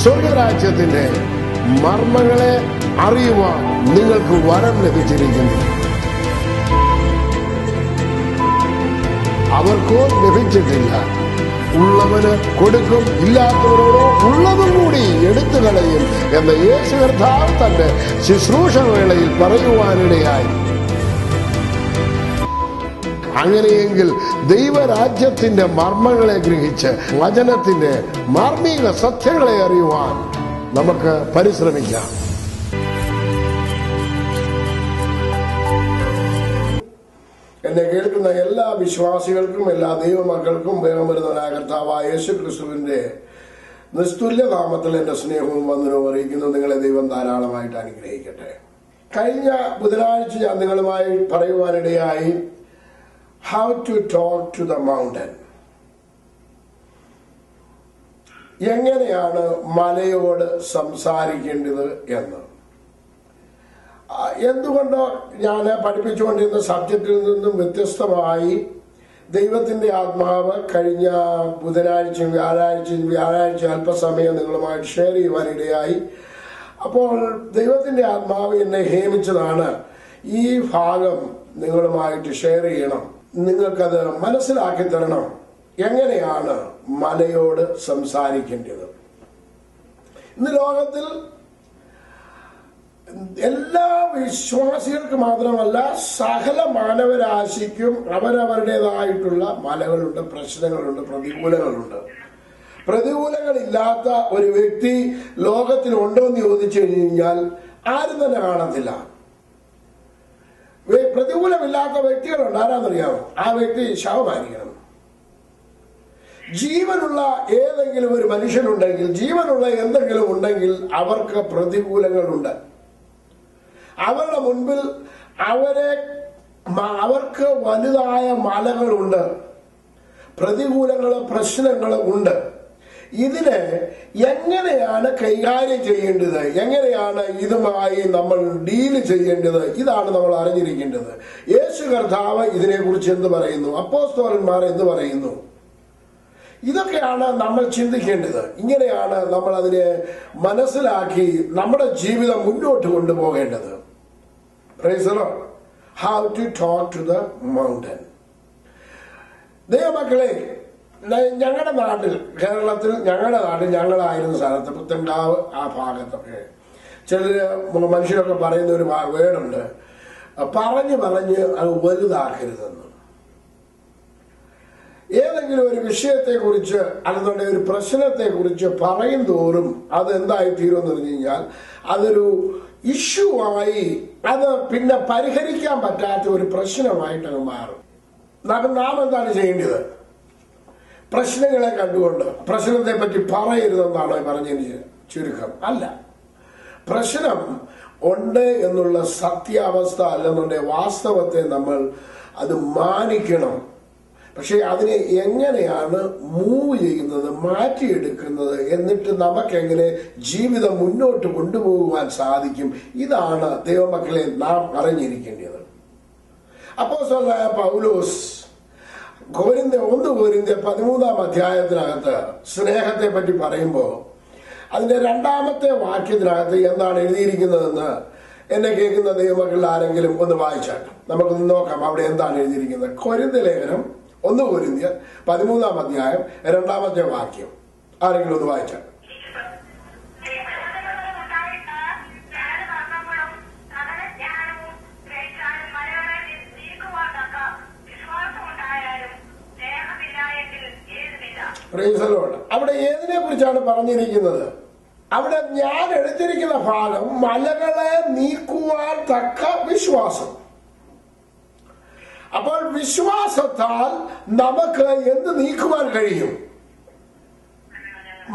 സ്വർഗരാജ്യത്തിന്റെ മർമ്മങ്ങളെ അറിയുവാൻ നിങ്ങൾക്ക് വരം ലഭിച്ചിരിക്കുന്നു. അവർക്കോ ലഭിച്ചിട്ടില്ല. ഉള്ളവന് കൊടുക്കും, ഇല്ലാത്തവരോടോ ഉള്ളതും കൂടി എടുത്തു കളയും എന്ന് യേശു കർത്താവ് തന്റെ ശുശ്രൂഷ വേളയിൽ പറയുവാനിടയായി. അങ്ങനെയെങ്കിൽ ദൈവരാജ്യത്തിന്റെ മർമ്മങ്ങളെ ഗ്രഹിച്ച് വചനത്തിന്റെ മാർമിക സത്യങ്ങളെ അറിയുവാൻ നമുക്ക് പരിശ്രമിക്കാം. എന്നെ കേൾക്കുന്ന എല്ലാ വിശ്വാസികൾക്കും എല്ലാ ദൈവമക്കൾക്കും വേഗമരുന്നവനായ കർത്താവായ യേശു ക്രിസ്തുവിന്റെ നിസ്തുല്യ നാമത്തിൽ എന്റെ സ്നേഹവും വന്ദനവും അറിയിക്കുന്നു. നിങ്ങളെ ദൈവം ധാരാളമായിട്ട് അനുഗ്രഹിക്കട്ടെ. കഴിഞ്ഞ ബുധനാഴ്ച ഞാൻ നിങ്ങളുമായി പറയുവാനിടയായി how to talk to the mountain. എങ്ങനെയാണ് മലയോട് സംസാരിക്കേണ്ടത് എന്ന്. എന്തുകൊണ്ടോ ഞാൻ പഠിപ്പിച്ചുകൊണ്ടിരുന്ന സബ്ജക്റ്റിൽ നിന്നും വ്യത്യസ്തമായി ദൈവത്തിന്റെ ആത്മാവ് കഴിഞ്ഞ ബുധനാഴ്ചയും വ്യാഴാഴ്ച അല്പസമയം നിങ്ങളുമായിട്ട് ഷെയർ ചെയ്യുവാനിടയായി. അപ്പോൾ ദൈവത്തിന്റെ ആത്മാവ് എന്നെ ഹേമിച്ചതാണ് ഈ ഭാഗം നിങ്ങളുമായിട്ട് ഷെയർ ചെയ്യണം, നിങ്ങൾക്കത് മനസ്സിലാക്കി തരണം, എങ്ങനെയാണ് മലയോട് സംസാരിക്കേണ്ടത്. ഇന്ന് ലോകത്തിൽ എല്ലാ വിശ്വാസികൾക്ക് മാത്രമല്ല സകല മാനവരാശിക്കും അവരവരുടേതായിട്ടുള്ള മലകളുണ്ട്, പ്രശ്നങ്ങളുണ്ട്, പ്രതികൂലങ്ങളുണ്ട്. പ്രതികൂലങ്ങളില്ലാത്ത ഒരു വ്യക്തി ലോകത്തിലുണ്ടോ എന്ന് ചോദിച്ചു കഴിഞ്ഞാൽ ആരും തന്നെ കാണത്തില്ല. പ്രതികൂലമില്ലാത്ത വ്യക്തികളുണ്ട്. ആരാന്നറിയാമോ? ആ വ്യക്തി ശവമായിരിക്കണം. ജീവനുള്ള ഏതെങ്കിലും ഒരു മനുഷ്യനുണ്ടെങ്കിൽ, ജീവനുള്ള എന്തെങ്കിലും ഉണ്ടെങ്കിൽ അവർക്ക് പ്രതികൂലങ്ങളുണ്ട്. അവരുടെ മുൻപിൽ അവർക്ക് വലുതായ മലകളുണ്ട്, പ്രതികൂലങ്ങള്, പ്രശ്നങ്ങള് ഉണ്ട്. ഇതിനെ എങ്ങനെയാണ് കൈകാര്യം ചെയ്യേണ്ടത്, എങ്ങനെയാണ് ഇതുമായി നമ്മൾ ഡീല് ചെയ്യേണ്ടത്, ഇതാണ് നമ്മൾ അറിഞ്ഞിരിക്കേണ്ടത്. യേശു കർത്താവ് ഇതിനെക്കുറിച്ച് എന്ത് പറയുന്നു, അപ്പോസ്തലന്മാർ എന്ത് പറയുന്നു, ഇതൊക്കെയാണ് നമ്മൾ ചിന്തിക്കേണ്ടത്. ഇങ്ങനെയാണ് നമ്മൾ അതിനെ മനസ്സിലാക്കി നമ്മുടെ ജീവിതം മുന്നോട്ട് കൊണ്ടുപോകേണ്ടത്. Praise the Lord. How to talk to the mountain. ദൈവമക്കളെ, ഞങ്ങളുടെ നാട്ടിൽ, കേരളത്തിൽ, ഞങ്ങളായിരുന്ന സ്ഥലത്ത് പുത്തൻകാവ് ആ ഭാഗത്തൊക്കെ ചില മനുഷ്യരൊക്കെ പറയുന്ന ഒരു വേർഡുണ്ട്, പറഞ്ഞ് അത് വലുതാക്കരുതെന്ന്. ഏതെങ്കിലും ഒരു വിഷയത്തെക്കുറിച്ച് അല്ലെന്നുണ്ടെങ്കിൽ ഒരു പ്രശ്നത്തെക്കുറിച്ച് പറയും തോറും അത് എന്തായി തീരുമെന്ന് പറഞ്ഞു കഴിഞ്ഞാൽ അതൊരു ഇഷ്യൂ ആയി, അത് പിന്നെ പരിഹരിക്കാൻ പറ്റാത്ത ഒരു പ്രശ്നമായിട്ടങ്ങ് മാറും. നാം എന്താണ് ചെയ്യേണ്ടത്? പ്രശ്നങ്ങളെ കണ്ടുകൊണ്ട് പ്രശ്നത്തെ പറ്റി പറയരുതെന്നാണോ പറഞ്ഞതിന് ചുരുക്കം? അല്ല. പ്രശ്നം ഉണ്ട് എന്നുള്ള സത്യാവസ്ഥ അല്ലെന്നുണ്ടെങ്കിൽ വാസ്തവത്തെ നമ്മൾ അത് മാനിക്കണം. പക്ഷെ അതിനെ എങ്ങനെയാണ് മൂവ് ചെയ്യുന്നത്, മാറ്റിയെടുക്കുന്നത്, എന്നിട്ട് നമുക്കെങ്ങനെ ജീവിതം മുന്നോട്ട് കൊണ്ടുപോകുവാൻ സാധിക്കും, ഇതാണ് ദൈവമക്കളെ നാം അറിഞ്ഞിരിക്കേണ്ടത്. അപ്പോസ്തലനായ പൗലോസ് 1 കൊരിന്ത്യർ 13 അധ്യായത്തിനകത്ത് സ്നേഹത്തെ പറ്റി പറയുമ്പോൾ അതിന്റെ 2-ാമത്തെ വാക്യത്തിനകത്ത് എന്താണ് എഴുതിയിരിക്കുന്നതെന്ന് എന്നെ കേൾക്കുന്ന ദൈവമക്കളിൽ ആരെങ്കിലും ഒന്ന് വായിച്ചാട്ടെ. നമുക്കൊന്ന് നോക്കാം അവിടെ എന്താണ് എഴുതിയിരിക്കുന്നത്. കൊരിന്ത്യ ലേഖനം 1 കൊരിന്ത്യർ 13 അധ്യായം 2-ാമത്തെ വാക്യം ആരെങ്കിലും ഒന്ന് വായിച്ചാട്ടെ. അവിടെ ഏതിനെ കുറിച്ചാണ് പറഞ്ഞിരിക്കുന്നത്? അവിടെ ഞാൻ എടുത്തിരിക്കുന്ന ഭാഗം മലകളെ നീക്കുവാൻ തക്ക വിശ്വാസം. അപ്പോൾ വിശ്വാസത്താൽ നമുക്ക് എന്ത് നീക്കുവാൻ കഴിയും?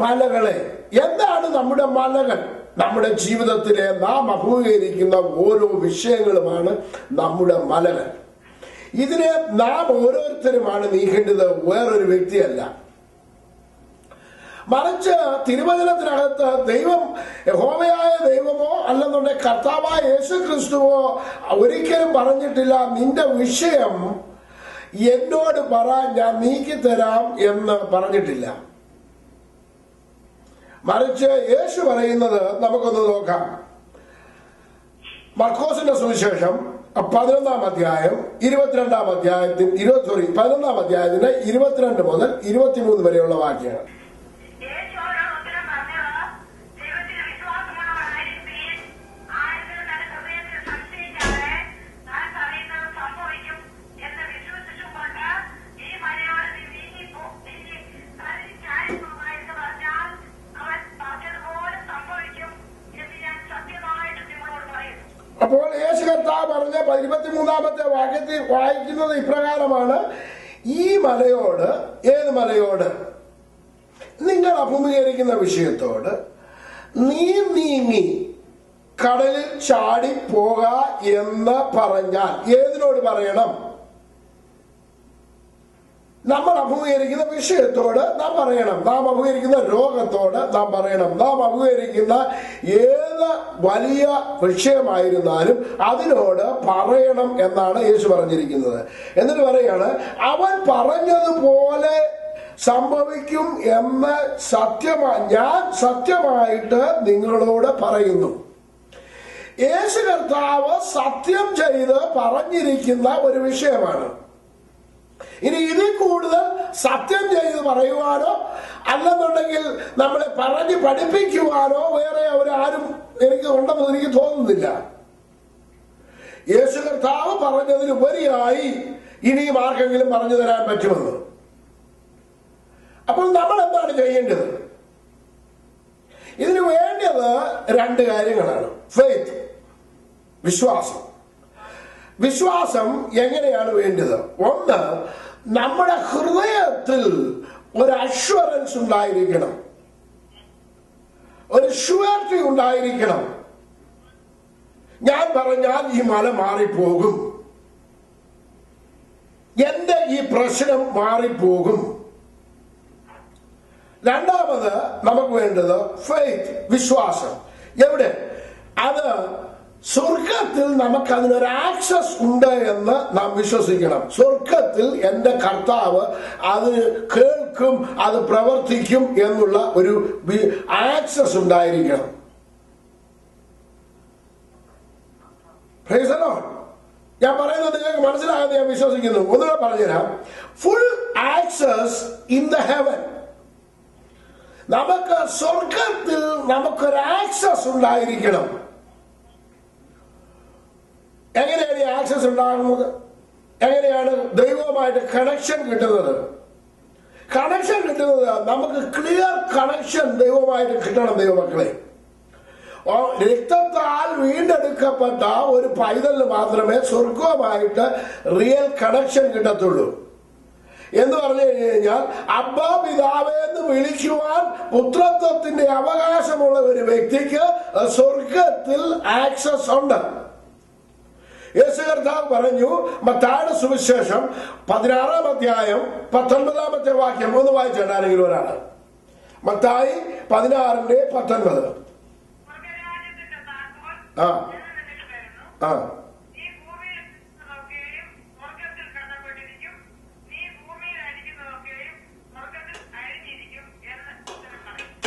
മലകളെ. എന്താണ് നമ്മുടെ മലകൾ? നമ്മുടെ ജീവിതത്തിലെ നാം അഭിമുഖീകരിക്കുന്ന ഓരോ വിഷയങ്ങളുമാണ് നമ്മുടെ മലകൾ. ഇതിനെ നാം ഓരോരുത്തരുമാണ് നീക്കേണ്ടത്, വേറൊരു വ്യക്തിയല്ല. മറിച്ച് തിരുവചനത്തിനകത്ത് ദൈവം, യഹോവയായ ദൈവമോ അല്ലെന്നുണ്ടെങ്കിൽ കർത്താവായ യേശു ക്രിസ്തുവോ ഒരിക്കലും പറഞ്ഞിട്ടില്ല നിന്റെ വിഷയം എന്നോട് പറ, ഞാൻ നീക്കിത്തരാം എന്ന് പറഞ്ഞിട്ടില്ല. മറിച്ച് യേശു പറയുന്നത് നമുക്കൊന്ന് നോക്കാം. മർക്കോസിന്റെ സുവിശേഷം 11-ാം അധ്യായം 22-ാം അധ്യായത്തിന് 11-ാം അധ്യായത്തിന്റെ 22 മുതൽ 23 വരെയുള്ള വാക്യങ്ങൾ. അപ്പോൾ യേശു കർത്താവ് പറഞ്ഞ 23-ാമത്തെ വാക്യത്തിൽ വായിക്കുന്നത് ഇപ്രകാരമാണ്: ഈ മലയോട്, ഏത് മലയോട്? നിങ്ങൾ അഭിമുഖീകരിക്കുന്ന വിഷയത്തോട് നീ നീങ്ങി കടലിൽ ചാടി പോക എന്ന് പറഞ്ഞാൽ ഏതിനോട് പറയണം? നമ്മൾ അഭിമുഖീകരിക്കുന്ന വിഷയത്തോട് നാം പറയണം. നാം അഭിമുഖീകരിക്കുന്ന രോഗത്തോട് നാം പറയണം. നാം അഭിമുഖീകരിക്കുന്ന ഏത് വലിയ വിഷയമായിരുന്നാലും അതിനോട് പറയണം എന്നാണ് യേശു പറഞ്ഞിരിക്കുന്നത്. എന്നിട്ട് പറയാണ്, അവൻ പറഞ്ഞതുപോലെ സംഭവിക്കും എന്ന് ഞാൻ സത്യമായിട്ട് നിങ്ങളോട് പറയുന്നു. യേശു കർത്താവ് സത്യം ചെയ്ത് പറഞ്ഞിരിക്കുന്ന ഒരു വിഷയമാണ്. ഇനി ഇതിൽ കൂടുതൽ സത്യം ചെയ്ത് പറയുവാനോ അല്ലെന്നുണ്ടെങ്കിൽ നമ്മളെ പറഞ്ഞ് പഠിപ്പിക്കുവാനോ വേറെ അവരാരും എനിക്ക് ഉണ്ടെന്ന് എനിക്ക് തോന്നുന്നില്ല. യേശു കർത്താവ് പറഞ്ഞതിനുപരിയായി ഇനിയും ആർക്കെങ്കിലും പറഞ്ഞു തരാൻ പറ്റുമെന്ന്. അപ്പോൾ നമ്മൾ എന്താണ് ചെയ്യേണ്ടത്? ഇതിനു വേണ്ടത് 2 കാര്യങ്ങളാണ്. ഫെയ്ത്ത്, വിശ്വാസം. വിശ്വാസം എങ്ങനെയാണ് വേണ്ടത്? ഒന്ന്, നമ്മുടെ ഹൃദയത്തിൽ ഒരു അഷ്വറൻസ് ഉണ്ടായിരിക്കണം, ഒരു ഷുവർട്ടി ഉണ്ടായിരിക്കണം. ഞാൻ പറഞ്ഞാൽ ഈ മല മാറിപ്പോകും, എന്റെ ഈ പ്രശ്നം മാറിപ്പോകും. രണ്ടാമത് നമുക്ക് വേണ്ടത് ഫെയ്ത്ത്, വിശ്വാസം. എവിടെ? അത് സ്വർഗത്തിൽ നമുക്ക് അതിനൊരു ആക്സസ് ഉണ്ട് എന്ന് നാം വിശ്വസിക്കണം. സ്വർഗത്തിൽ എന്റെ കർത്താവ് അത് കേൾക്കും, അത് പ്രവർത്തിക്കും എന്നുള്ള ഒരു ആക്സസ് ഉണ്ടായിരിക്കണം. ഞാൻ പറയുന്നത് നിങ്ങൾക്ക് മനസ്സിലാകുന്നത് ഞാൻ വിശ്വസിക്കുന്നു. ഒന്നുകൂടെ പറഞ്ഞുതരാം. Full access in the heaven. നമുക്ക് സ്വർഗത്തിൽ നമുക്കൊരു ആക്സസ് ഉണ്ടായിരിക്കണം. എങ്ങനെയാണ് ഈ ആക്സസ് ഉണ്ടാകുന്നത്? എങ്ങനെയാണ് ദൈവവുമായിട്ട് കണക്ഷൻ കിട്ടുന്നത്? കണക്ഷൻ കിട്ടുന്നത് നമുക്ക് ക്ലിയർ കണക്ഷൻ ദൈവവുമായിട്ട് കിട്ടണം. ദൈവമക്കളെ, രക്തത്താൽ വീണ്ടെടുക്കപ്പെട്ട ഒരു പൈതലിന് മാത്രമേ സ്വർഗവുമായിട്ട് റിയൽ കണക്ഷൻ കിട്ടത്തുള്ളൂ. എന്ന് പറഞ്ഞു കഴിഞ്ഞാൽ അബ്ബാ പിതാവേ എന്ന് വിളിക്കുവാൻ പുത്രത്വത്തിന്റെ അവകാശമുള്ള ഒരു വ്യക്തിക്ക് സ്വർഗത്തിൽ ആക്സസ് ഉണ്ട്. യേശു കർത്താവ് പറഞ്ഞു, മത്തായിയുടെ സുവിശേഷം 16-ാം അധ്യായം 19-ാമത്തെ വാക്യം ഒന്ന് വായിച്ചിട്ടാണെങ്കിലും ഒരാള്. മത്തായി 16:19. ആ ആ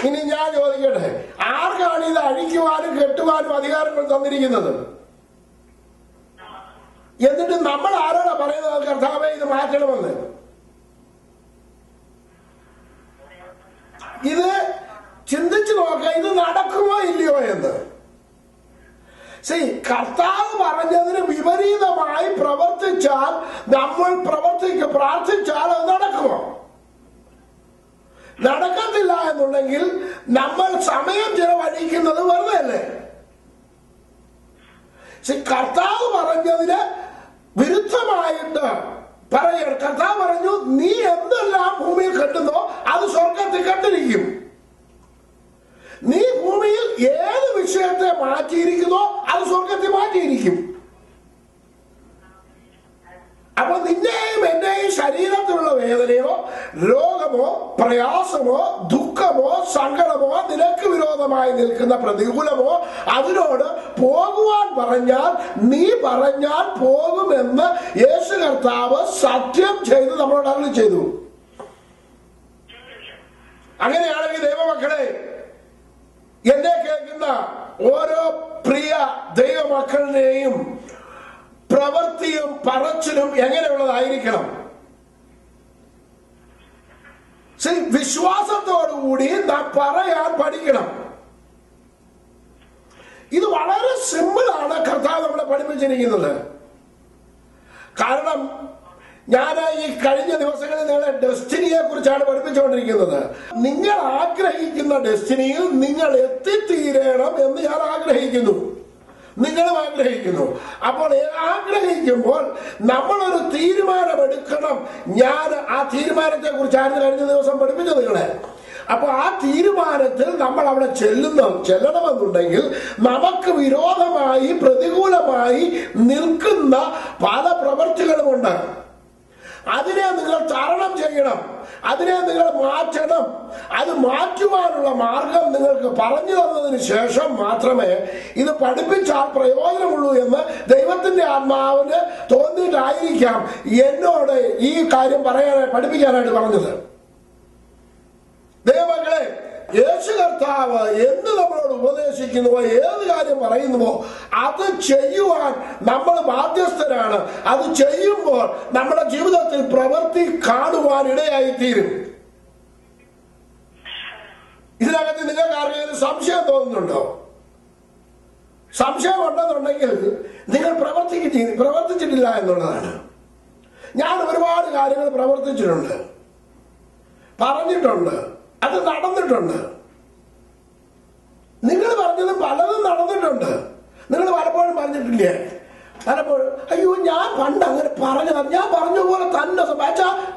ഇനി ഞാൻ ചോദിക്കട്ടെ, ആർക്കാണ് ഇത് അഴിക്കുവാനും കെട്ടുവാനും അധികാരങ്ങൾ തന്നിരിക്കുന്നത്? എന്നിട്ട് നമ്മൾ ആരോടാ പറയുന്നത് കർത്താവേ ഇത് മാറ്റണമെന്ന്? ഇത് ചിന്തിച്ചു നോക്കുക, ഇത് നടക്കുമോ ഇല്ലയോ എന്ന്. കർത്താവ് പറഞ്ഞതിന് വിപരീതമായി പ്രവർത്തിച്ചാൽ, നമ്മൾ പ്രാർത്ഥിച്ചാൽ അത് നടക്കുമോ? നടക്കത്തില്ല എന്നുണ്ടെങ്കിൽ നമ്മൾ സമയം ചിലവഴിക്കുന്നത് വെറുതെ അല്ലേ? കർത്താവ് പറഞ്ഞതിന് വിരുദ്ധമായിട്ട് പറയണം. കർത്താവ് പറഞ്ഞു, നീ എന്തെല്ലാം ഭൂമിയിൽ കെട്ടുന്നോ അത് സ്വർഗത്തിൽ കെട്ടിരിക്കും. നീ ഭൂമിയിൽ ഏത് വിഷയത്തെ മാറ്റിയിരിക്കുന്നോ അത് സ്വർഗത്തിൽ മാറ്റിയിരിക്കും. അപ്പൊ നിന്റെയും എന്റെയും ശരീരത്തിലുള്ള വേദനയോ രോഗമോ പ്രയാസമോ ദുഃഖമോ സങ്കടമോ നിനക്ക് വിരോധമായി നിൽക്കുന്ന പ്രതികൂലമോ അതിനോട് പോകുവാൻ പറഞ്ഞാൽ നീ പറഞ്ഞാൽ പോകുമെന്ന് യേശു കർത്താവ് സത്യം ചെയ്ത് നമ്മളോട് അരുളി ചെയ്തു. അങ്ങനെയാണെങ്കിൽ ദൈവമക്കളെ, എന്നെ കേൾക്കുന്ന ഓരോ പ്രിയ ദൈവമക്കളുടെയും പ്രവൃത്തിയും പറച്ചിലും എങ്ങനെയുള്ളതായിരിക്കണം? വിശ്വാസത്തോടുകൂടി നാം പറയാൻ പഠിക്കണം. ഇത് വളരെ സിമ്പിളാണ് കർത്താവ് നമ്മളെ പഠിപ്പിച്ചിരിക്കുന്നത്. കാരണം ഞാൻ ഈ കഴിഞ്ഞ ദിവസങ്ങളിൽ നിങ്ങളെ ഡെസ്റ്റിനിയെ കുറിച്ചാണ് പഠിപ്പിച്ചുകൊണ്ടിരിക്കുന്നത്. നിങ്ങൾ ആഗ്രഹിക്കുന്ന ഡെസ്റ്റിനിയിൽ നിങ്ങൾ എത്തിത്തീരണം എന്ന് ഞാൻ ആഗ്രഹിക്കുന്നു, നിങ്ങളും ആഗ്രഹിക്കുന്നു. അപ്പോൾ ആഗ്രഹിക്കുമ്പോൾ നമ്മളൊരു തീരുമാനമെടുക്കണം. ഞാൻ ആ തീരുമാനത്തെ കുറിച്ചാണ് കഴിഞ്ഞ ദിവസം പഠിപ്പിച്ചത് നിങ്ങളെ. അപ്പൊ ആ തീരുമാനത്തിൽ നമ്മൾ അവിടെ ചെല്ലണമെന്നുണ്ടെങ്കിൽ നമുക്ക് വിരോധമായി പ്രതികൂലമായി നിൽക്കുന്ന പല പ്രവൃത്തികളുമുണ്ട്. അതിനെ നിങ്ങൾ തരണം ചെയ്യണം, അതിനെ നിങ്ങൾ മാറ്റണം. അത് മാറ്റുവാനുള്ള മാർഗം നിങ്ങൾക്ക് പറഞ്ഞു തന്നതിന് ശേഷം മാത്രമേ ഇത് പഠിപ്പിച്ചാൽ പ്രയോജനമുള്ളൂ എന്ന് ദൈവത്തിന്റെ ആത്മാവിന് തോന്നിയിട്ടായിരിക്കാം എന്നോട് ഈ കാര്യം പഠിപ്പിക്കാനായിട്ട് പറഞ്ഞത്. ദൈവമക്കളെ, യേശു കർത്താവ് എന്ത് നമ്മളോട് ഉപദേശിക്കുന്നുവോ, ഏത് കാര്യം പറയുന്നുവോ അത് ചെയ്യുവാൻ നമ്മൾ ബാധ്യസ്ഥരാണ്. അത് ചെയ്യുമ്പോൾ നമ്മുടെ ജീവിതത്തിൽ പ്രവൃത്തി കാണുവാൻ ഇടയായിത്തീരും. ഇതിനകത്ത് നിങ്ങൾക്ക് ആർക്കെങ്കിലും സംശയം തോന്നുന്നുണ്ടോ? സംശയം ഉണ്ടെന്നുണ്ടെങ്കിൽ നിങ്ങൾ പ്രവർത്തിച്ചിട്ടില്ല എന്നുള്ളതാണ്. ഞാൻ ഒരുപാട് കാര്യങ്ങൾ പ്രവർത്തിച്ചിട്ടുണ്ട്, പറഞ്ഞിട്ടുണ്ട്, അത് നടന്നിട്ടുണ്ട്. നിങ്ങൾ പറഞ്ഞതും പലതും നടന്നിട്ടുണ്ട്. നിങ്ങൾ പലപ്പോഴും പറഞ്ഞിട്ടില്ലേ? പലപ്പോഴും അയ്യോ ഞാൻ പണ്ട് അങ്ങനെ ഞാൻ പറഞ്ഞ പോലെ തന്നെ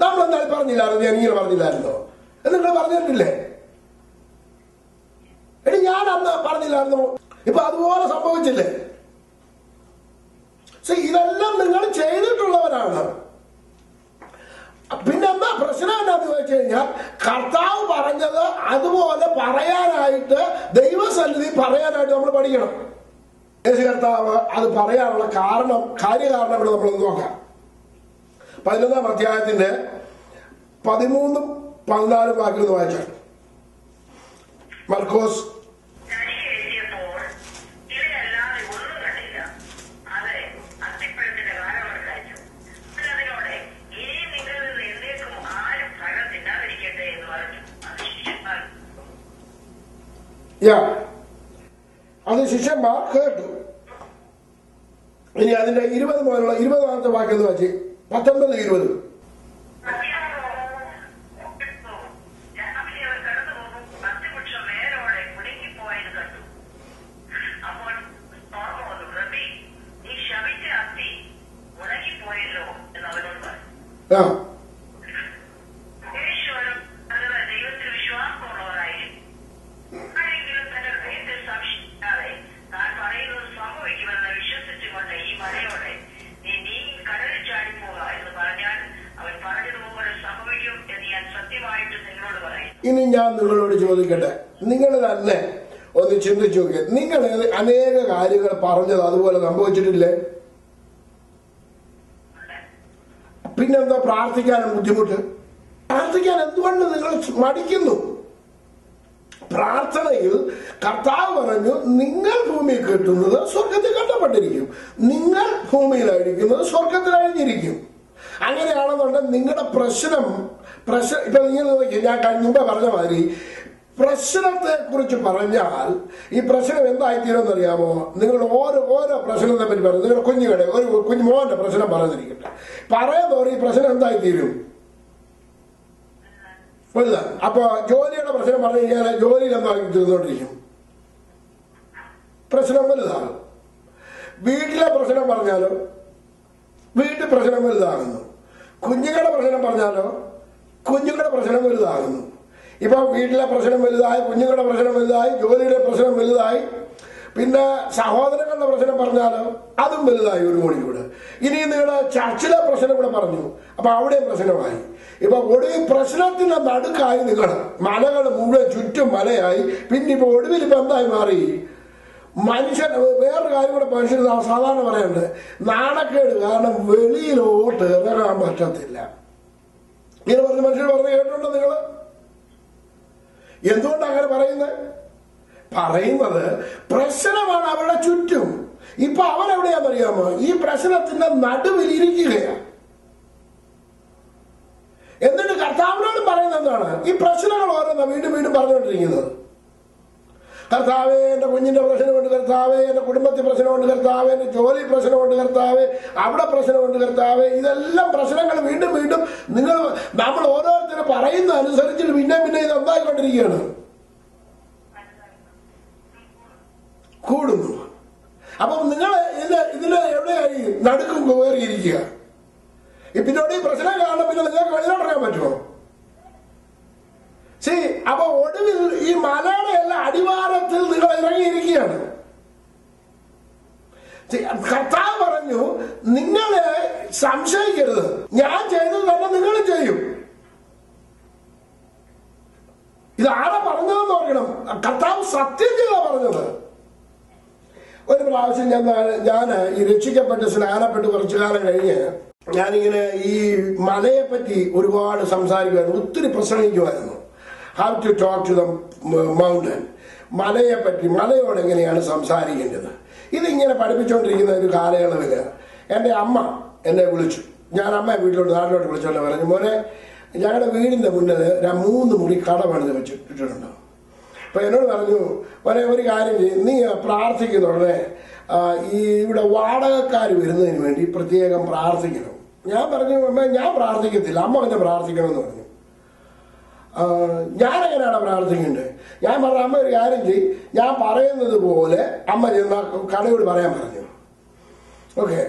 നമ്മൾ എന്തായാലും പറഞ്ഞില്ലായിരുന്നു, ഞാൻ ഇങ്ങനെ പറഞ്ഞില്ലായിരുന്നോ എന്ന് നിങ്ങൾ പറഞ്ഞിട്ടില്ലേ? എടി ഞാൻ അന്ന് പറഞ്ഞില്ലായിരുന്നു, ഇപ്പൊ അതുപോലെ സംഭവിച്ചില്ലേ? ഇതെല്ലാം നിങ്ങൾ ചെയ്തിട്ടുള്ളവരാണ്. പിന്നെ എന്താ പ്രശ്നം എന്താന്ന് ചോദിച്ചു കഴിഞ്ഞാൽ, കർത്താവ് പറഞ്ഞത് അതുപോലെ പറയാനായിട്ട്, ദൈവസന്നിധി പറയാനായിട്ട് നമ്മൾ പഠിക്കണം. യേശു കർത്താവ് അത് പറയാനുള്ള കാര്യകാരണം ഇവിടെ നമ്മൾ നോക്കാം. 11-ാം അധ്യായത്തിന്റെ 13-14 വാക്യം വായിച്ചാൽ, മർക്കോസ് അത് ശിഷ്യന്മാർ കേട്ടു. ഇനി അതിന്റെ 20 മുതലുള്ള 20-ാമത്തെ വാക്യം എന്ന് വെച്ച് 19-20. ഇനി ഞാൻ നിങ്ങളോട് ചോദിക്കട്ടെ, നിങ്ങൾ തന്നെ ഒന്ന് ചിന്തിച്ചു നോക്കിയാൽ, നിങ്ങൾ അനേക കാര്യങ്ങൾ പറഞ്ഞത് അതുപോലെ സംഭവിച്ചിട്ടില്ലേ? പിന്നെന്താ പ്രാർത്ഥിക്കാനും ബുദ്ധിമുട്ട്? പ്രാർത്ഥിക്കാൻ എന്തുകൊണ്ട് നിങ്ങൾ മടിക്കുന്നു? പ്രാർത്ഥനയിൽ കർത്താവ് പറഞ്ഞു, നിങ്ങൾ ഭൂമിയിൽ കെട്ടുന്നത് സ്വർഗത്തിൽ കെട്ടപ്പെട്ടിരിക്കും, നിങ്ങൾ ഭൂമിയിലായിരിക്കുന്നത് സ്വർഗത്തിൽ അഴിഞ്ഞിരിക്കും. അങ്ങനെയാണെന്നുണ്ടെങ്കിൽ നിങ്ങളുടെ പ്രശ്നം ഇപ്പൊ നിങ്ങൾ ഞാൻ മുമ്പേ പറഞ്ഞ മാതിരി പ്രശ്നത്തെ കുറിച്ച് പറഞ്ഞാൽ ഈ പ്രശ്നം എന്തായിത്തീരുമെന്ന് അറിയാമോ? നിങ്ങൾ ഓരോ പ്രശ്നത്തെ പറ്റി പറഞ്ഞു. നിങ്ങളുടെ കുഞ്ഞു മോന്റെ പ്രശ്നം പറഞ്ഞിരിക്കട്ടെ, പറയുന്നവർ ഈ പ്രശ്നം എന്തായിത്തീരും? വലുതാണ്. അപ്പൊ ജോലിയുടെ പ്രശ്നം പറഞ്ഞു കഴിഞ്ഞാൽ ജോലിയിൽ എന്തായി തീർന്നുകൊണ്ടിരിക്കും? പ്രശ്നം വലുതാണ്. വീട്ടിലെ പ്രശ്നം പറഞ്ഞാലോ വീട്ടിൽ പ്രശ്നം വലുതാകുന്നു. കുഞ്ഞുങ്ങളുടെ പ്രശ്നം പറഞ്ഞാലോ കുഞ്ഞുങ്ങളുടെ പ്രശ്നം വലുതാകുന്നു. ഇപ്പൊ വീട്ടിലെ പ്രശ്നം വലുതായി, കുഞ്ഞുങ്ങളുടെ പ്രശ്നം വലുതായി, ജോലിയുടെ പ്രശ്നം വലുതായി, പിന്നെ സഹോദരങ്ങളുടെ പ്രശ്നം പറഞ്ഞാലോ അതും വലുതായി ഒരു കോടി കൂടെ. ഇനി നിങ്ങളുടെ ചർച്ചിലെ പ്രശ്നം കൂടെ പറഞ്ഞു, അപ്പൊ അവിടെയും പ്രശ്നമായി. ഇപ്പൊ ഒടുവിൽ പ്രശ്നത്തിന്റെ നടുക്കായി നിങ്ങൾ, മലകൾ മുഴുവൻ ചുറ്റും മലയായി. പിന്നെ ഇപ്പൊ ഒടുവിൽ ഇപ്പൊ എന്തായി മാറി? മനുഷ്യൻ വേറൊരു കാര്യം കൂടെ മനുഷ്യർ സാധാരണ പറയണ്ട്, നാണക്കേട് കാരണം വെളിയിലോട്ട് ഇറങ്ങാൻ പറ്റത്തില്ല. ഇങ്ങനെ പറഞ്ഞ് മനുഷ്യർ പറഞ്ഞ് കേട്ടിട്ടുണ്ടോ നിങ്ങൾ? എന്തുകൊണ്ടാണ് അങ്ങനെ പറയുന്നത്? പറയുന്നത് പ്രശ്നമാണ് അവരുടെ ചുറ്റും. ഇപ്പൊ അവരെവിടെയാണെന്നറിയാമോ? ഈ പ്രശ്നത്തിന്റെ നടുവിൽ ഇരിക്കുകയാണ്. എന്നിട്ട് കർത്താവിനോട് പറയുന്നത് എന്താണ്? ഈ പ്രശ്നങ്ങൾ ഓരോന്നാ വീണ്ടും വീണ്ടും പറഞ്ഞുകൊണ്ടിരിക്കുന്നത്. കർത്താവേ, എന്റെ കുഞ്ഞിന്റെ പ്രശ്നമുണ്ട് കർത്താവേ, എന്റെ കുടുംബത്തിൽ പ്രശ്നമുണ്ട് കർത്താവേ, എന്റെ ജോലി പ്രശ്നമുണ്ട് കർത്താവേ, അവിടെ പ്രശ്നമുണ്ട് കർത്താവേ. ഇതെല്ലാം പ്രശ്നങ്ങൾ വീണ്ടും വീണ്ടും നമ്മൾ ഓരോരുത്തരും പറയുന്ന അനുസരിച്ച് പിന്നെ ഇത് എന്തായിക്കൊണ്ടിരിക്കുകയാണ്, കൂടുന്നു. അപ്പം നിങ്ങൾ ഇതില് എവിടെയായി നടുക്കും കയറിയിരിക്കുക. പിന്നോട് ഈ പ്രശ്നം കാണും, പിന്നെ നിങ്ങൾക്ക് വെളിയിലോട്ടിറങ്ങാൻ പറ്റുമോ? അപ്പൊ ഒടുവിൽ ഈ മലയുടെ എല്ലാ അടിവാരത്തിൽ നിങ്ങൾ ഇറങ്ങിയിരിക്കുകയാണ്. കർത്താവ് പറഞ്ഞു, നിങ്ങളെ സംശയിക്കരുത്, ഞാൻ ചെയ്തത് തന്നെ നിങ്ങളും ചെയ്യും. ഇതാരാ പറഞ്ഞതെന്ന് പറയണം. കർത്താവ് സത്യം ചെയ്താ പറഞ്ഞത്. ഒരു പ്രാവശ്യം ഞാൻ ഈ രക്ഷിക്കപ്പെട്ട് സ്നാനപ്പെട്ട് കുറച്ചു കാലം കഴിഞ്ഞ് ഞാനിങ്ങനെ ഈ മലയെ പറ്റി ഒരുപാട് സംസാരിക്കുമായിരുന്നു, ഒത്തിരി പ്രസംഗിക്കുമായിരുന്നു. How to talk to the mountain, മലയെ പറ്റി, മലയോട് എങ്ങനെയാണ് സംസാരിക്കേണ്ടത്. ഇതിങ്ങനെ പഠിപ്പിച്ചുകൊണ്ടിരിക്കുന്ന ഒരു കാലയളവിൽ എൻ്റെ അമ്മ എന്നെ വിളിച്ചു. ഞാൻ അമ്മയെ നാട്ടിലോട്ട് വിളിച്ചോണ്ട് പറഞ്ഞു, മോനെ, ഞങ്ങളുടെ വീടിന്റെ മുന്നിൽ 3 മുറി കട പണിത് വെച്ചിട്ടുണ്ട്. അപ്പൊ എന്നോട് പറഞ്ഞു, മോനെ ഒരു കാര്യം ചെയ്യും, നീ പ്രാർത്ഥിക്കുന്ന ഉടനെ ഇവിടെ വാടകക്കാർ വരുന്നതിന് വേണ്ടി പ്രത്യേകം പ്രാർത്ഥിക്കണം. ഞാൻ പറഞ്ഞു, അമ്മ ഞാൻ പ്രാർത്ഥിക്കത്തില്ല, അമ്മ എന്നെ പ്രാർത്ഥിക്കണമെന്ന് പറഞ്ഞു. ഞാനെങ്ങനെയാണ് പ്രാർത്ഥിക്കേണ്ടത്? ഞാൻ പറഞ്ഞു, അമ്മ ഒരു കാര്യം ചെയ്യും, ഞാൻ പറയുന്നത് പോലെ അമ്മ ചെന്ന കടയോട് പറയാൻ പറഞ്ഞു. ഓക്കെ,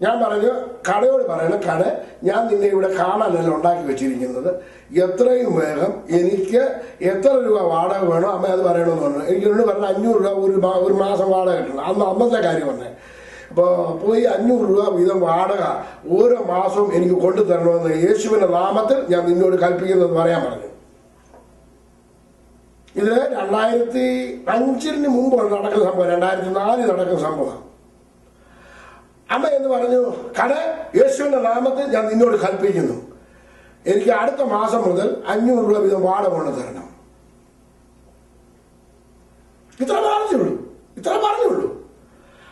ഞാൻ പറഞ്ഞു, കടയോട് പറയണം, കട ഞാൻ നിന്നെ ഇവിടെ കാണാനല്ല ഉണ്ടാക്കി വെച്ചിരിക്കുന്നത്, എത്രയും വേഗം എനിക്ക് എത്ര രൂപ വാടക വേണോ അമ്മ അത് പറയണമെന്ന് പറഞ്ഞു. എനിക്കൊന്ന് പറഞ്ഞ 500 രൂപ ഒരു മാസം വാടക കിട്ടണം. അന്നത്തെ കാര്യം പറഞ്ഞേ. അപ്പോൾ പോയി 500 രൂപ വീതം വാടക ഓരോ മാസവും എനിക്ക് കൊണ്ടു തരണമെന്ന് യേശുവിന്റെ നാമത്തിൽ ഞാൻ നിന്നോട് കൽപ്പിക്കുന്നത് പറയാൻ പറഞ്ഞു. ഇത് 2005 മുമ്പ് നടക്കുന്ന സംഭവം, 2004 നടക്കുന്ന സംഭവം. അമ്മ എന്ന് പറഞ്ഞു, കട യേശുവിന്റെ നാമത്തിൽ ഞാൻ നിന്നോട് കൽപ്പിക്കുന്നു, എനിക്ക് അടുത്ത മാസം മുതൽ 500 രൂപ വീതം വാടക കൊണ്ട് തരണം. ഇത്ര പറഞ്ഞുള്ളൂ.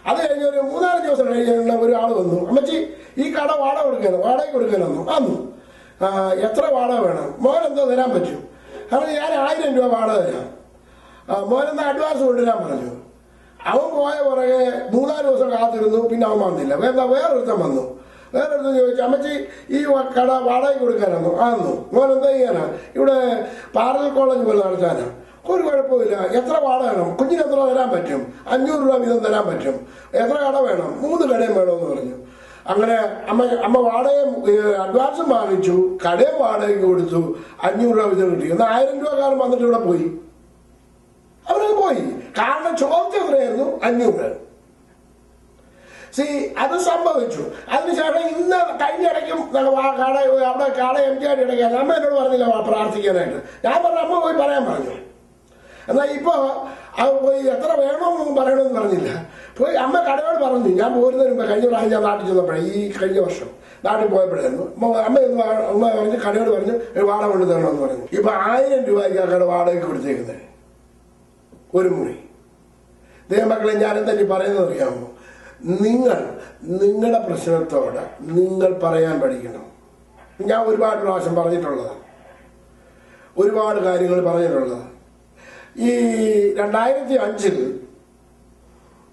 അത് കഴിഞ്ഞ ഒരു 3-4 ദിവസം കഴിഞ്ഞ ഒരാൾ വന്നു, അമ്മച്ചി ഈ കട വാടക കൊടുക്കാനോ അന്നു എത്ര വാടക വേണം? മോനെന്തോ തരാൻ പറ്റും? കാരണം ഞാൻ 1000 രൂപ വാടക തരാം, മോനെന്താ അഡ്വാൻസ് കൊണ്ടുവരാൻ പറഞ്ഞു. അവൻ പോയ പുറകെ 3-4 ദിവസം കാത്തിരുന്നു. പിന്നെ അവൻ വന്നില്ല. വേറൊരുത്തൻ വന്നു. വേറൊരുത്തൻ ചോദിച്ചു, അമ്മച്ചി ഈ കട വാടക കൊടുക്കാനാണോ? ആന്നു. മോനെന്താ ചെയ്യാനാ? ഇവിടെ പാരൽ കോളേജ് പോലെ നടത്താനാ. ഒരു കുഴപ്പമില്ല. എത്ര വാടക വേണം? കുഞ്ഞിന് എത്ര തരാൻ പറ്റും? 500 രൂപ വീതം തരാൻ പറ്റും. എത്ര കട വേണം? 3 കടയും വേണമെന്ന് പറഞ്ഞു. അങ്ങനെ അമ്മ വാടകയും അഡ്വാൻസും വാങ്ങിച്ചു, കടയും വാടകയ്ക്ക് കൊടുത്തു, 500 രൂപ വീതം കിട്ടി. എന്നാൽ 1000 രൂപക്കാരൻ വന്നിട്ട് ഇവിടെ പോയി. അവരത് പോയി. കാരണം ചോദിച്ചത് എത്രയായിരുന്നു? 500. അത് സംഭവിച്ചു. അതിനുശേഷം ഇന്ന് കഴിഞ്ഞിടയ്ക്കും അവിടെ കട MGR ഇടയ്ക്കാണ്. അമ്മ എന്നോട് പറഞ്ഞില്ല പ്രാർത്ഥിക്കാനായിട്ട്. ഞാൻ പറഞ്ഞു, അമ്മ പോയി പറയാൻ പറഞ്ഞു. എന്നാൽ ഇപ്പൊ അത് പോയി എത്ര വേണമെന്നൊന്നും പറയണമെന്ന് പറഞ്ഞില്ല. പോയി അമ്മ കടയോട് പറഞ്ഞു. ഞാൻ പോരുന്നതിന് മുമ്പ് കഴിഞ്ഞ പ്രാവശ്യം ഞാൻ നാട്ടിൽ ചെന്നപ്പോഴേ, ഈ കഴിഞ്ഞ വർഷം നാട്ടിൽ പോയപ്പോഴായിരുന്നു. അമ്മ പറഞ്ഞ് കടയോട് പറഞ്ഞു വാടക കൊണ്ട് തരണമെന്ന് പറഞ്ഞു. ഇപ്പൊ 1000 രൂപയ്ക്ക് ആ കട വാടകയ്ക്ക് കൊടുത്തേക്കുന്നത് ഒരു മുറി. ദൈവമക്കളെ, ഞാനെന്താ പറയുന്നത് അറിയാമോ? നിങ്ങളുടെ പ്രശ്നത്തോട് നിങ്ങൾ പറയാൻ പഠിക്കണം. ഞാൻ ഒരുപാട് പ്രാവശ്യം പറഞ്ഞിട്ടുള്ളതാണ്, ഒരുപാട് കാര്യങ്ങൾ പറഞ്ഞിട്ടുള്ളതാണ്. ഈ 2005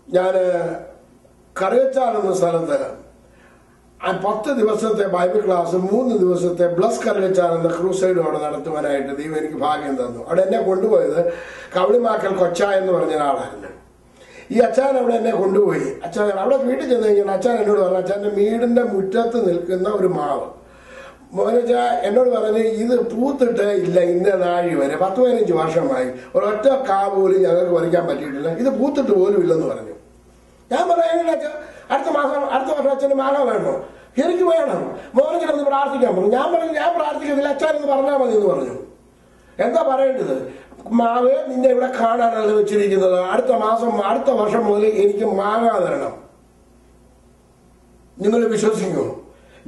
ഞാൻ കറുകച്ചാൽ എന്ന സ്ഥലത്ത് 10 ദിവസത്തെ ബൈബിൾ ക്ലാസ്, 3 ദിവസത്തെ ബ്ലസ് കറുകച്ചാൽ എന്ന ക്രൂസൈഡ് അവിടെ നടത്തുവാനായിട്ട് ദൈവം എനിക്ക് ഭാഗ്യം തന്നു. അവിടെ എന്നെ കൊണ്ടുപോയത് കവളിമാക്കൽ കൊച്ച എന്ന് പറഞ്ഞ ഒരാളായിരുന്നു. ഈ അച്ഛൻ അവിടെ എന്നെ കൊണ്ടുപോയി. അച്ഛൻ അവിടെ വീട്ടിൽ ചെന്ന് കഴിഞ്ഞാൽ അച്ഛൻ എന്നോട് പറഞ്ഞു, അച്ഛൻ്റെ വീടിന്റെ മുറ്റത്ത് നിൽക്കുന്ന ഒരു മാവ് മോനച്ച എന്നോട് പറഞ്ഞ്, ഇത് പൂത്തിട്ട് ഇല്ല ഇന്ന നാഴി വരെ 10-15 വർഷമായി, ഒരൊറ്റ കാ പോലും ഞങ്ങൾക്ക് പറിക്കാൻ പറ്റിയിട്ടില്ല, ഇത് പൂത്തിട്ട് പോലും ഇല്ലെന്ന് പറഞ്ഞു. ഞാൻ പറഞ്ഞു, അടുത്ത വർഷം അച്ഛന് മാങ്ങ വേണോ? എനിക്ക് വേണം. മോനച്ചനൊന്ന് പ്രാർത്ഥിക്കാൻ പറഞ്ഞു. ഞാൻ പറഞ്ഞു, ഞാൻ പ്രാർത്ഥിക്കുന്നില്ല, അച്ഛനൊന്ന് പറഞ്ഞാൽ മതി എന്ന് പറഞ്ഞു. എന്താ പറയേണ്ടത്? മാവ് നിന്നെ ഇവിടെ കാണാനല്ല വെച്ചിരിക്കുന്നത്, അടുത്ത വർഷം മുതൽ എനിക്ക് മാങ്ങ തരണം. നിങ്ങൾ വിശ്വസിക്കുമോ?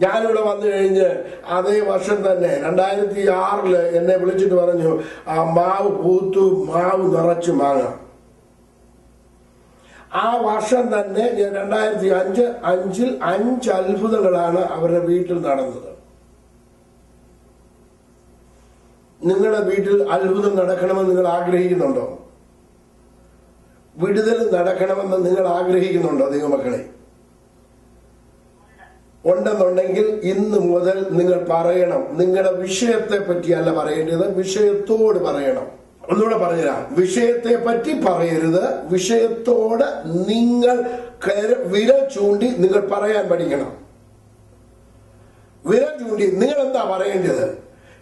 ഞാനിവിടെ വന്നു കഴിഞ്ഞ് അതേ വർഷം തന്നെ 2006 എന്നെ വിളിച്ചിട്ട് പറഞ്ഞു, ആ മാവ് പൂത്തു, മാവ് നിറച്ചു മാങ്ങ. ആ വർഷം തന്നെ 2005 5 അത്ഭുതങ്ങളാണ് അവരുടെ വീട്ടിൽ നടന്നത്. നിങ്ങളുടെ വീട്ടിൽ അത്ഭുതം നടക്കണമെന്ന് നിങ്ങൾ ആഗ്രഹിക്കുന്നുണ്ടോ? വിടുതൽ നടക്കണമെന്ന് നിങ്ങൾ ആഗ്രഹിക്കുന്നുണ്ടോ ദൈവമക്കളെ? ഉണ്ടെന്നുണ്ടെങ്കിൽ ഇന്ന് മുതൽ നിങ്ങൾ പറയണം. നിങ്ങളുടെ വിഷയത്തെ പറ്റിയല്ല പറയേണ്ടത്, വിഷയത്തോട് പറയണം. ഒന്നുകൂടെ പറഞ്ഞുതരാം. വിഷയത്തെ പറ്റി പറയരുത്, വിഷയത്തോട് നിങ്ങൾ വിരൽ ചൂണ്ടി നിങ്ങൾ പറയാൻ പഠിക്കണം. വിരൽ ചൂണ്ടി നിങ്ങൾ എന്താ പറയേണ്ടത്?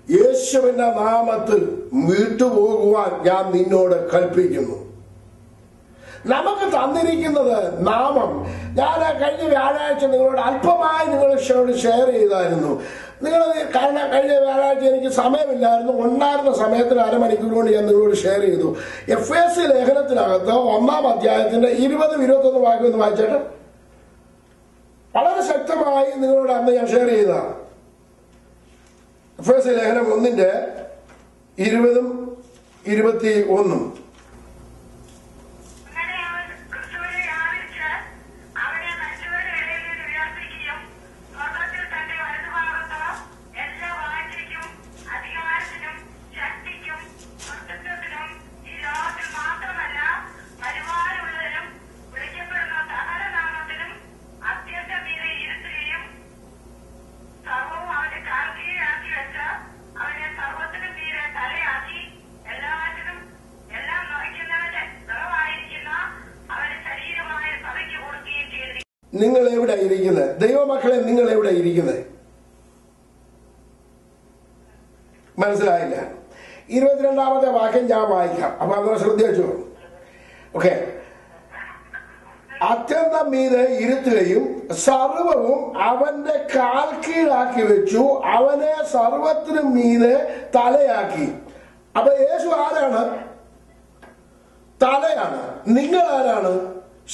യേശുവിന്റെ നാമത്തിൽ വിട്ടുപോകുവാൻ ഞാൻ നിന്നോട് കൽപ്പിക്കുന്നു. നമുക്ക് തന്നിരിക്കുന്നത് നാമം. ഞാൻ കഴിഞ്ഞ വ്യാഴാഴ്ച നിങ്ങളോട് അല്പമായി നിങ്ങളോട് ഷെയർ ചെയ്തായിരുന്നു. കാരണം കഴിഞ്ഞ വ്യാഴാഴ്ച എനിക്ക് സമയമില്ലായിരുന്നു. ഉണ്ടായിരുന്ന സമയത്തിന് അരമണിക്കൂർ കൊണ്ട് ഞാൻ നിങ്ങളോട് ഷെയർ ചെയ്തു. FSC ലേഖനത്തിനകത്ത് 1-ാം അധ്യായത്തിന്റെ 20-21 വാക്യം വായിച്ചിട്ട് വളരെ ശക്തമായി നിങ്ങളോട് അന്ന് ഞാൻ ഷെയർ ചെയ്തതാണ്. FSC ലേഖനം 1-ന്റെ 20-ഉം 21-ഉം. നിങ്ങൾ എവിടെ ഇരിക്കുന്നത്? ദൈവമക്കളെ, നിങ്ങൾ എവിടെ ഇരിക്കുന്നത്? മനസ്സിലായില്ല? 22-ാമത്തെ വാക്യം ഞാൻ വായിക്കാം. അപ്പൊ അങ്ങനെ ശ്രദ്ധിച്ചു. ഓക്കെ. അത്യന്തം മീതെ ഇരുത്തുകയും സർവവും അവന്റെ കാൽ കീഴാക്കി വെച്ചു, അവനെ സർവത്തിനും മീതെ തലയാക്കി. അപ്പൊ യേശു ആരാണ്? തലയാണ്. നിങ്ങൾ ആരാണ്?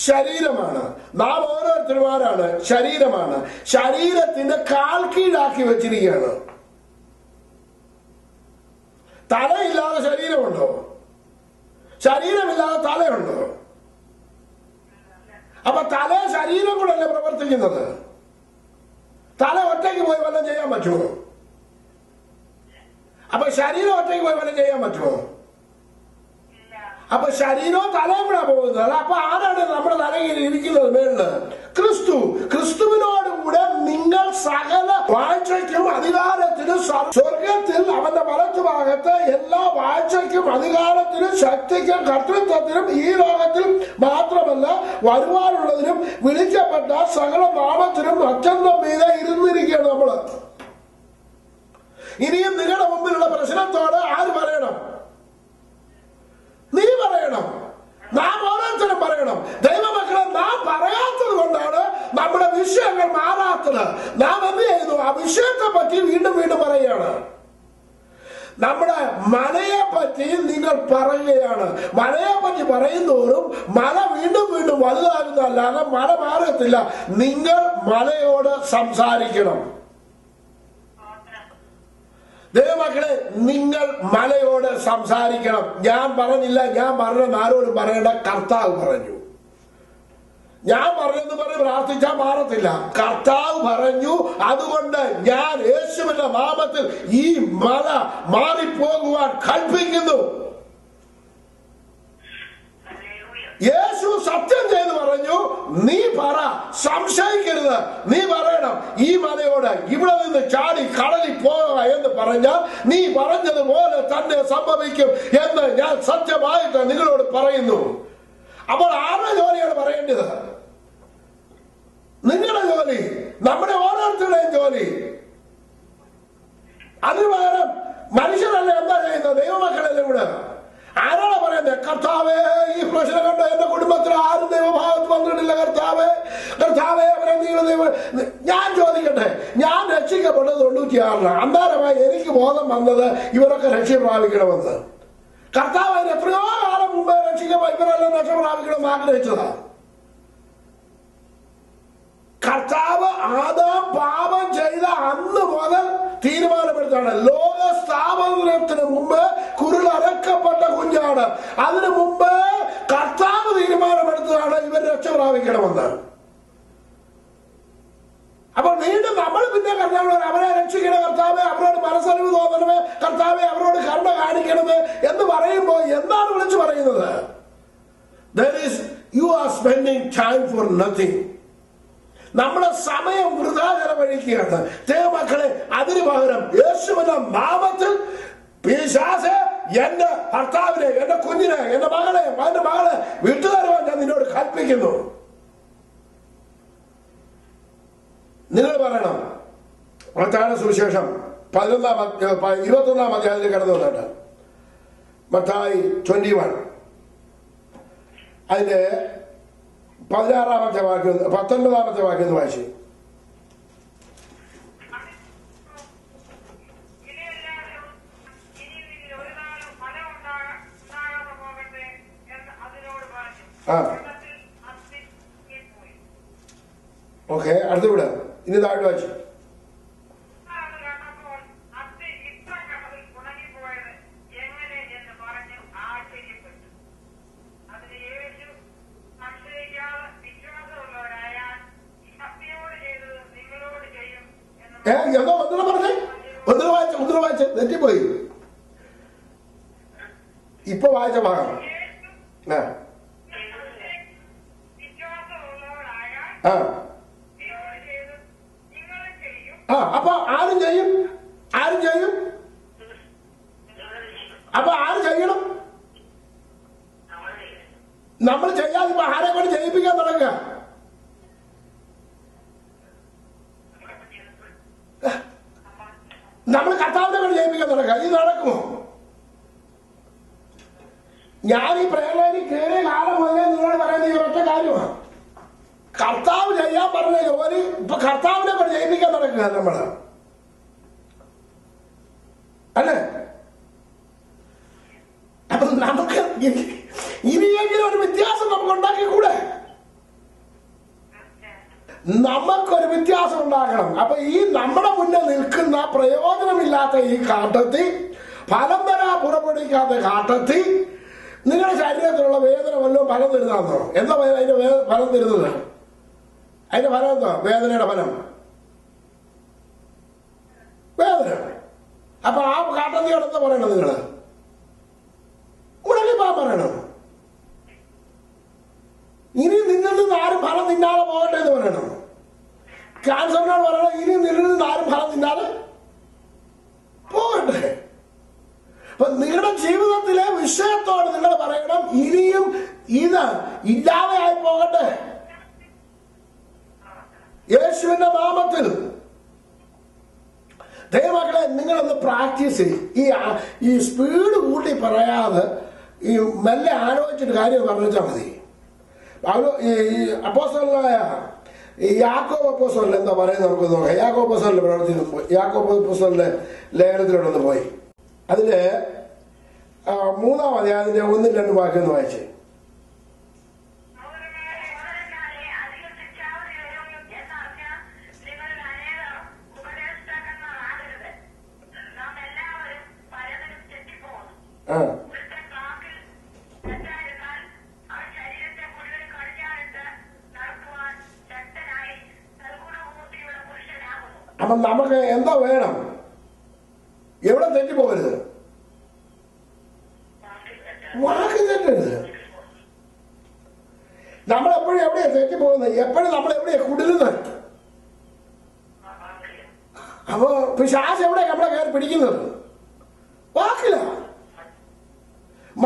ശരീരമാണ്. നാം ഓരോരുത്തരും ആരാണ്? ശരീരമാണ്. ശരീരത്തിന്റെ കാൽ കീഴാക്കി വെച്ചിരിക്കുകയാണ്. തലയില്ലാതെ ശരീരമുണ്ടോ? ശരീരമില്ലാതെ തലയുണ്ടോ? അപ്പൊ തല ശരീരം കൂടല്ലേ പ്രവർത്തിക്കുന്നത്? തല ഒറ്റയ്ക്ക് പോയി വല്ലതും ചെയ്യാൻ പറ്റുമോ? അപ്പൊ ശരീരം ഒറ്റയ്ക്ക് പോയി വല്ലതും ചെയ്യാൻ പറ്റുമോ? അപ്പൊ ശരീരവും തലയും കൂടെ പോകുന്നത്. അപ്പൊ ആരാണ് നമ്മുടെ തലയിൽ ഇരിക്കുന്നത്? മേളില് ക്രിസ്തു. ക്രിസ്തുവിനോടുകൂടെ നിങ്ങൾ സകല വാഴ്ചയ്ക്കും അധികാരത്തിനും സ്വർഗത്തിൽ അവന്റെ വലത്തുഭാഗത്ത് എല്ലാ വാഴ്ചയ്ക്കും അധികാരത്തിനും ശക്തിക്കും കർത്തൃത്വത്തിനും ഈ ലോകത്തിൽ മാത്രമല്ല വരുവാനുള്ളതിനും വിളിക്കപ്പെട്ട സകല നാമത്തിനും അത്യന്തം മീതെ ഇരുന്നിരിക്കുകയാണ് നമ്മള്. ഇനിയും നിങ്ങളുടെ മുമ്പിലുള്ള പ്രശ്നത്തോട് ആര് പറയണം? നീ പറയണം. നാം ഓരോരുത്തരും പറയണം. ദൈവമക്കളെ, നാം പറയാത്തത് കൊണ്ടാണ് നമ്മുടെ വിഷയങ്ങൾ മാറാത്തത്. നാം എന്ത് ചെയ്യുന്നു? ആ വിഷയത്തെ പറ്റി വീണ്ടും വീണ്ടും പറയുകയാണ്. നമ്മുടെ മലയെ പറ്റി നിങ്ങൾ പറയുകയാണ്. മലയെ പറ്റി പറയുന്നോറും മല വീണ്ടും വീണ്ടും വലുതാകുന്നതല്ലാതെ മല മാറത്തില്ല. നിങ്ങൾ മലയോട് സംസാരിക്കണം. ദൈവമക്കളെ, നിങ്ങൾ മലയോട് സംസാരിക്കണം. ഞാൻ പറഞ്ഞില്ല, ഞാൻ പറഞ്ഞ ആരോടും പറയേണ്ട, കർത്താവ് പറഞ്ഞു. ഞാൻ പറഞ്ഞെന്ന് പറഞ്ഞ് പ്രാർത്ഥിച്ചാൽ മാറത്തില്ല. കർത്താവ് പറഞ്ഞു. അതുകൊണ്ട് ഞാൻ യേശുവിന്റെ നാമത്തിൽ ഈ മല മാറിപ്പോകുവാൻ കൽപ്പിക്കുന്നു. യേശു സത്യം ചെയ്ത് പറഞ്ഞു. നീ പറ, സംശയിക്കരുത്. നീ പറയണം, ഈ മലയോട് ഇവിടെ നിന്ന് ചാടി കടലിൽ പോവുക എന്ന് പറഞ്ഞാൽ നീ പറഞ്ഞതുപോലെ തന്നെ സംഭവിക്കും എന്ന് ഞാൻ സത്യമായിട്ട് നിങ്ങളോട് പറയുന്നു. അപ്പോൾ ആരുടെ ജോലിയാണ് പറയേണ്ടത്? നിങ്ങളുടെ ജോലി, നമ്മുടെ ഓരോരുത്തരുടെയും ജോലി. അതിന് പകരം മനുഷ്യരല്ലേ എന്താ ചെയ്യുന്നത്? ദൈവമക്കളല്ലേ ഇവിടെ ആരാണ് പറയുന്നത്? കർത്താവേ, ഈ പ്രശ്നം കണ്ട എന്റെ കുടുംബത്തിൽ ആരും ദൈവഭാഗത്ത് വന്നിട്ടില്ല. കർത്താവേ, കർത്താവേ, അവരെ ഞാൻ ചോദിക്കട്ടെ, ഞാൻ രക്ഷിക്കപ്പെട്ടത് 96-ലാണ്. അന്താരമായി എനിക്ക് ബോധം വന്നത് ഇവരൊക്കെ രക്ഷ പ്രാപിക്കണമെന്ന്. കർത്താവ് അതിന് എത്രയോ കാലം മുമ്പേ ഇവരെല്ലാം രക്ഷ പ്രാപിക്കണമെന്ന് ആഗ്രഹിച്ചതാണ്. കർത്താവ് ആദാം പാപം ചെയ്ത അന്ന് മുതൽ തീരുമാനപ്പെടുത്താണ്. ലോക സ്ഥാപനത്തിന് മുമ്പ് കുരുളറക്കപ്പെട്ട കുഞ്ഞാണ്. അതിനു മുമ്പ് കർത്താവ് തീരുമാനമെടുത്തതാണ് ഇവർ രക്ഷ പ്രാപിക്കണമെന്ന്. അപ്പൊ വീണ്ടും നമ്മൾ പിന്നെ കർത്താവിനോട് അവരെ രക്ഷിക്കണേ കർത്താവേ, അവരോട് മനസ്സറിവ് തോന്നണമേ കർത്താവേ, അവരോട് കരുണ കാണിക്കണമേ എന്ന് പറയുമ്പോൾ എന്താണ് വിളിച്ചു പറയുന്നത്? You are spending time for nothing. നമ്മുടെ സമയം വൃഥാ ചെലവഴിക്കുകയാണ് ദൈവമക്കളെ. അതിനു പകരം യേശുവിന്റെ നാമത്തിൽ പിശാചേ, എന്റെ ഭർത്താവിനെ, എന്റെ കുഞ്ഞിനെ, എന്റെ മകളെ വിട്ടുതരുവാൻ ഞാൻ നിന്നോട് കൽപ്പിക്കുന്നു. നിങ്ങൾ പറയണം. മത്തായിയുടെ സുവിശേഷം 21 അധ്യായത്തിൽ കടന്നു വന്നിട്ട് മത്തായി 21 അതിന്റെ 16 വാക്യം 19 വാക്യം വായിച്ചു. ഓക്കെ, അടുത്ത വിട. ഇനി താഴെ വായിച്ചു. എന്തോ ഒന്നുകൂടെ പറഞ്ഞേ, ഒന്നുകൂടെ വായിച്ച തെറ്റിപ്പോയി. ഇപ്പൊ വായിച്ച ഭാഗം അപ്പൊ ആരും ചെയ്യും. അപ്പൊ ആര് ചെയ്യണം? നമ്മൾ ചെയ്യാതെ ഇപ്പൊ ആരെ കൊണ്ട് ചെയ്യിപ്പിക്കാൻ തുടങ്ങുക? നമ്മൾ കർത്താവിനെ കൊണ്ട് ചെയ്യിപ്പിക്കാൻ തുടങ്ങുക. ഇത് നടക്കുമോ? ഞാൻ ഈ പ്രേരണയിൽ കയറിയ കാലം മുതലേ നിങ്ങളോട് പറയുന്ന ഈ ഒറ്റ കാര്യമാണ്. കർത്താവ് ചെയ്യാൻ പറഞ്ഞ ജോലി ഇപ്പൊ കർത്താവിനെ കൊണ്ട് ചെയ്യിപ്പിക്കാൻ നടക്കുക നമ്മള്, അല്ലേ? അപ്പൊ നമുക്ക് ഇനിയെങ്കിലും ഒരു വ്യത്യാസം നമുക്ക് ഉണ്ടാക്കിക്കൂടെ? നമുക്കൊരു വ്യത്യാസം ഉണ്ടാക്കണം. അപ്പൊ ഈ നമ്മുടെ മുന്നിൽ നിൽക്കുന്ന പ്രയോജനമില്ലാത്ത ഈ കാട്ടത്തിൽ, ഫലം തരാ പുറപ്പെടുവിക്കാത്ത കാട്ടത്തിൽ നിങ്ങളുടെ ശരീരത്തിലുള്ള വേദന വല്ലതും ഫലം തരുന്നതാണോ? എന്താ അതിന്റെ ഫലം തരുന്നത്? അതിന്റെ ഫലം എന്താ? വേദനയുടെ ഫലം വേദന. അപ്പൊ ആ കാട്ടത്തിയോട് എന്താ പറയണത്? നിങ്ങള് മുടങ്ങിപ്പാ പറയണം. ഇനി നിന്നിൽ നിന്ന് ആരും ഫലം തിന്നാതെ പോകട്ടെ എന്ന് പറയണം. ക്യാൻസറിനോട് പറയണം, ഇനി നിന്നിൽ നിന്ന് ആരും ഫലം തിന്നാതെ പോകട്ടെ. അപ്പൊ നിങ്ങളുടെ ജീവിതത്തിലെ വിഷയത്തോട് നിങ്ങൾ പറയണം, ഇനിയും ഇത് ഇല്ലാതെയായി പോകട്ടെ യേശുവിന്റെ നാമത്തിൽ. ദൈവമക്കളെ, നിങ്ങളൊന്ന് പ്രാക്ടീസ് ചെയ്യും. ഈ സ്പീഡ് കൂട്ടി പറയാതെ ഈ മെല്ലെ ആലോചിച്ചിട്ട് കാര്യം പറഞ്ഞാൽ മതി. ഈ അപ്പോസ്തലനായ യാക്കോബ് അപ്പോസ്തലൻ എന്താ പറയുന്നത് നമുക്ക് നോക്കാം. യാക്കോബ് അപ്പോസ്തലന്റെ പ്രവർത്തിയിൽ, യാക്കോബ് അപ്പോസ്തലന്റെ ലേഖനത്തിലോട്ടൊന്ന് പോയി അതില് 3-ാം അധ്യായത്തിന്റെ 1-2 വാക്യം ഒന്ന് വായിച്ചേ. അപ്പൊ നമുക്ക് എന്താ വേണം? എവിടെ തെറ്റിപ്പോകരുത്? വാക്ക് തെറ്റരുത്. നമ്മളെപ്പോഴും എവിടെയാ തെറ്റിപ്പോകുന്നത്? എപ്പോഴും നമ്മളെവിടെയാ കുടിരുന്നത്? അപ്പൊ പിശാച് എവിടെ നമ്മളെ കയറി പിടിക്കുന്നത്? വാക്കില.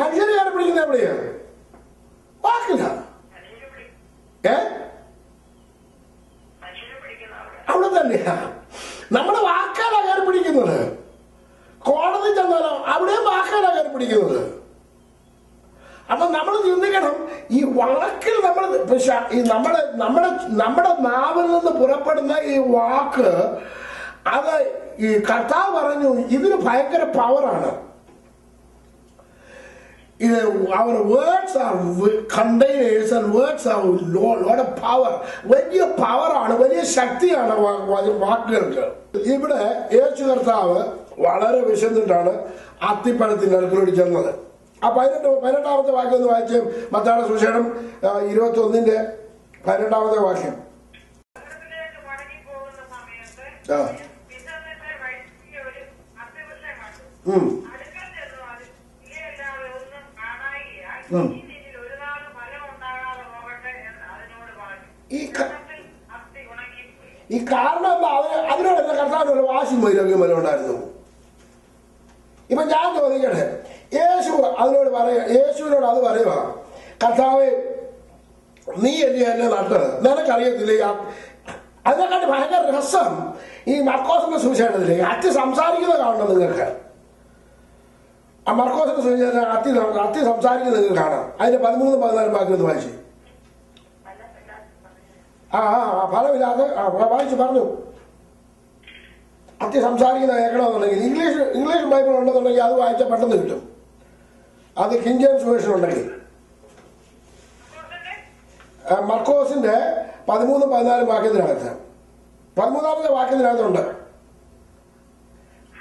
മനുഷ്യനെ കയറി പിടിക്കുന്നത് എവിടെയാ? വാക്കില. അവിടെ തന്നെയാ. നമ്മുടെ വാക്കാലാ കയറി പിടിക്കുന്നത്. കോടതി ചെന്നാലോ അവിടെയും വാക്കാലാ കയറി പിടിക്കുന്നത്. അപ്പൊ നമ്മൾ ചിന്തിക്കണം, ഈ വാക്കിൽ നമ്മുടെ നാവിൽ നിന്ന് പുറപ്പെടുന്ന ഈ വാക്ക്, അത് ഈ കർത്താവ് പറഞ്ഞു ഇതിന് ഭയങ്കര പവറാണ്. Our words are containers and words are lot of power. വലിയ പവറാണ്, വലിയ ശക്തിയാണ് വാക്കുകൾക്ക്. ഇവിടെ യേശു കർത്താവ് വളരെ വിശന്നിട്ടാണ് അത്തിപ്പഴത്തിന്റെ അടുക്കലോട് ചെന്നത്. ആ 18ാമത്തെ വാക്യം ഒന്ന് വായിച്ച്. മത്തായിയുടെ സുവിശേഷം 21:18 വാക്യം. ഈ കാരണം എന്താ? അതിനോട് എന്താ കർത്താവിനുള്ള വാശി വൈരാഗ്യമല്ല ഉണ്ടായിരുന്നു? ഇപ്പൊ ഞാൻ ചോദിക്കട്ടെ, യേശുവിനോട് അത് പറയുക, കർത്താവേ നീ എന്നെ നട്ടത്, നിനക്കറിയത്തില്ലേ? അതിനെക്കാട്ടി ഭയങ്കര രസം ഈ മർക്കോസിന്റെ സുവിശേഷത്തിലെ അത്തി സംസാരിക്കുന്നത് കാണണം നിങ്ങൾക്ക്. ആ മർക്കോസിന്റെ സുവിശേഷം അത്തി സംസാരിക്കുന്നത് നിങ്ങൾക്ക് കാണാം. അതിന്റെ 13-14 വാക്യം ഒന്ന് വായിച്ചു. ഫലമില്ലാതെ വായിച്ചു പറഞ്ഞു. അത്തി സംസാരിക്കുന്ന കേൾക്കണമെന്നുണ്ടെങ്കിൽ ഇംഗ്ലീഷ് ബൈബിൾ ഉണ്ടെന്നുണ്ടെങ്കിൽ അത് വായിച്ചാൽ പെട്ടെന്ന് കിട്ടും. അത് കിങ് ജെയിംസ് വേർഷൻ ഉണ്ടെങ്കിൽ. മർക്കോസിന്റെ 13-14 വാക്യത്തിനകത്ത് 13ാമത്തെ വാക്യത്തിനകത്തുണ്ട്,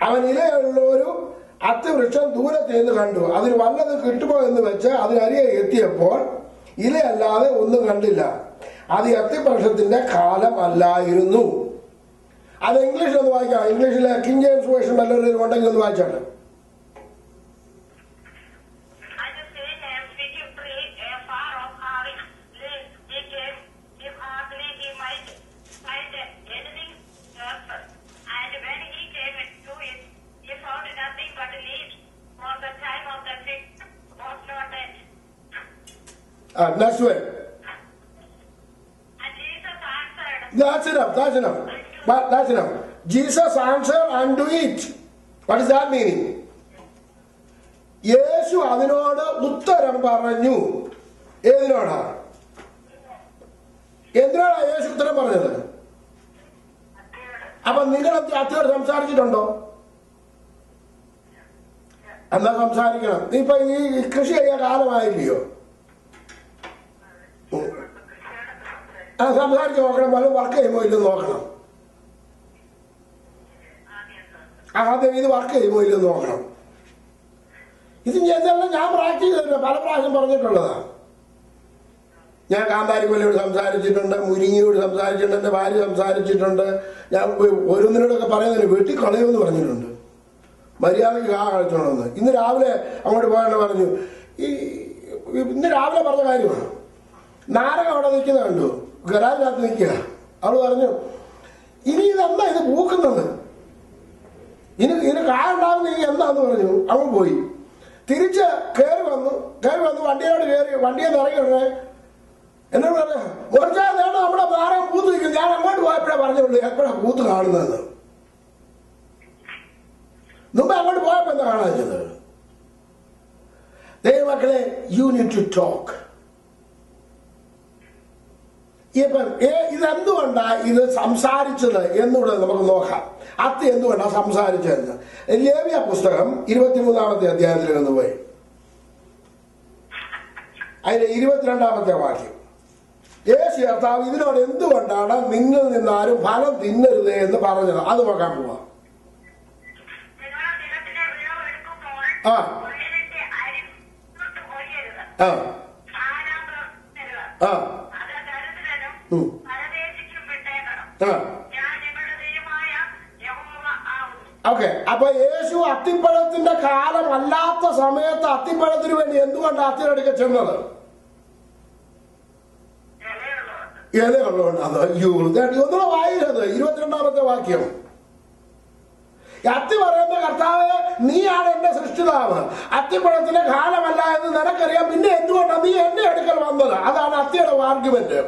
അവൻ ഇലയുള്ളൊരു അത്തിവൃക്ഷം ദൂരത്ത് നിന്ന് കണ്ടു, അതിന് വല്ലത് കിട്ടുമോ എന്ന് വെച്ച് അതിനരികെ എത്തിയപ്പോൾ ഇലയല്ലാതെ ഒന്നും കണ്ടില്ല. അത് അത്തിവൃക്ഷത്തിന്റെ കാലം അല്ലായിരുന്നു. അത് ഇംഗ്ലീഷിൽ ഒന്ന് വായിക്കാം. ഇംഗ്ലീഷിലെ കിങ് ജെയിംസ് വേർഷൻ എല്ലാവരും ഉണ്ടെങ്കിൽ ഒന്ന് വായിച്ചോട്ടെ. Next way. That's enough. But that's enough. Jesus answered unto it. What is that meaning? യേശു അതിനോട് ഉത്തരം പറഞ്ഞു. എന്തിനോടാ യേശു ഉത്തരം പറഞ്ഞത്? അപ്പൊ നിങ്ങൾ അത്തിയോട് സംസാരിച്ചിട്ടുണ്ടോ? എന്നാ സംസാരിക്കണം. ഇപ്പൊ ഈ കൃഷി ചെയ്യാൻ കാലമായില്ലയോ? സംസാരിച്ച് നോക്കണം. വല്ലതും വർക്ക് ചെയ്യുമോ ഇല്ലെന്ന് നോക്കണം. ആദ്യം ഇത് വർക്ക് ചെയ്യുമോ ഇല്ലെന്ന് നോക്കണം. ഇതെല്ലാം ഞാൻ പ്രാക്ടീസ് ചെയ്തിട്ടുണ്ട്, പല പ്രാവശ്യം പറഞ്ഞിട്ടുള്ളതാണ്. ഞാൻ കാന്താരിക്കൊല്ലയോട് സംസാരിച്ചിട്ടുണ്ട്, മുരിങ്ങിയോട് സംസാരിച്ചിട്ടുണ്ട്, എൻ്റെ ഭാര്യ സംസാരിച്ചിട്ടുണ്ട്. ഞാൻ ഓരോന്നിനോടൊക്കെ പറയുന്നതിന് വെട്ടിക്കളയുമെന്ന് പറഞ്ഞിട്ടുണ്ട്, മര്യാദയ്ക്ക് കളിച്ചോണമെന്ന്. ഇന്ന് രാവിലെ അങ്ങോട്ട് പോകാണ്ട് പറഞ്ഞു. ഇന്ന് രാവിലെ പറഞ്ഞ കാര്യമാണ്. നാരകം അവിടെ നിൽക്കുന്ന കണ്ടു, ഗരാജിനകത്ത് നിൽക്കുക. അവൾ പറഞ്ഞു, ഇനി ഇതെന്താ ഇത് പൂക്കുന്നത്, ഇതിന് കായ ഉണ്ടാകുന്ന എന്താന്ന് പറഞ്ഞു. അവൻ പോയി തിരിച്ച് കയറി വന്നു വണ്ടിയോട് കയറി വണ്ടിയെ ഇറങ്ങിയുടനെ എന്നോട് പറഞ്ഞു, കുറച്ചാൽ നേരം നമ്മുടെ നാരകം പൂത്ത് നിൽക്കുന്നു. ഞാൻ അങ്ങോട്ട് പോയപ്പോഴേ പറഞ്ഞുള്ളൂ എപ്പോഴാണ് പൂത്ത് കാണുന്നതെന്ന്. മുമ്പ് അങ്ങോട്ട് പോയപ്പോ എന്താ കാണാൻ വെച്ചത്? ദൈവമക്കളെ, യു നീഡ് ടു ടോക്ക്. ഇപ്പം ഇതെന്തുകൊണ്ടാ ഇത് സംസാരിച്ചത് എന്നുള്ളത് നമുക്ക് നോക്കാം. അത്തി എന്തുകൊണ്ടാ സംസാരിച്ചതെന്ന് ലേവ്യ പുസ്തകം 23-ാമത്തെ അധ്യായത്തിൽ നിന്ന് പോയി അതിന്റെ 22-ാമത്തെ വാക്യം. യേശു കർത്താവ് ഇതിനോട് എന്തുകൊണ്ടാണ് നിങ്ങൾ നിന്നാരും ഫലം തിന്നരുത് എന്ന് പറഞ്ഞത്? അത് നോക്കാൻ പോവാം. ഓക്കെ, അപ്പൊ യേശു അത്തിപ്പഴത്തിന്റെ കാലം അല്ലാത്ത സമയത്ത് അത്തിപ്പഴത്തിന് വേണ്ടി എന്തുകൊണ്ടാണ് അത്തിനടുക്ക ചെന്നത്? ഇലയുള്ളതുകൊണ്ടാണ്. ഒന്നുകൂടെ വായിച്ചത് 22-ാമത്തെ വാക്യം. അത്തി പറയുന്ന, കർത്താവേ നീയാണ് എന്റെ സൃഷ്ടിതാവ്, അത്തിപ്പഴത്തിന്റെ കാലമല്ല എന്ന് നിനക്കറിയാം, പിന്നെ എന്തുകൊണ്ടാണ് നീ എന്റെ അടുക്കൽ വന്നത്? അതാണ് അത്തിയുടെ ആർഗ്യുമെന്റ്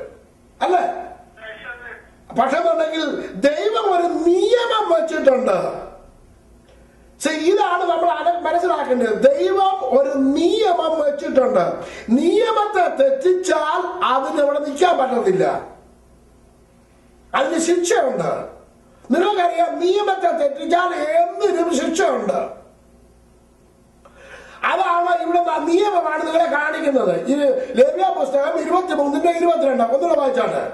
അല്ലേ? പക്ഷെ എന്നുണ്ടെങ്കിൽ ദൈവം ഒരു നിയമം വെച്ചിട്ടുണ്ട്. ഇതാണ് നമ്മൾ മനസ്സിലാക്കേണ്ടത്. ദൈവം ഒരു നിയമം വെച്ചിട്ടുണ്ട്. നിയമത്തെ തെറ്റിച്ചാൽ അതിന് ഇവിടെ നിൽക്കാൻ പറ്റത്തില്ല, അതിന് ശിക്ഷയുണ്ട്. നിങ്ങൾക്കറിയാം, നിയമത്തെ തെറ്റിച്ചാൽ എന്തിനും ശിക്ഷയുണ്ട്. അതാണ് ഇവിടെ നിയമമാണ് നിങ്ങളെ കാണിക്കുന്നത്. ഇത് ലേവ്യ പുസ്തകം 23-22 ഒന്നുകൂടെ വായിച്ചാട്ടെ.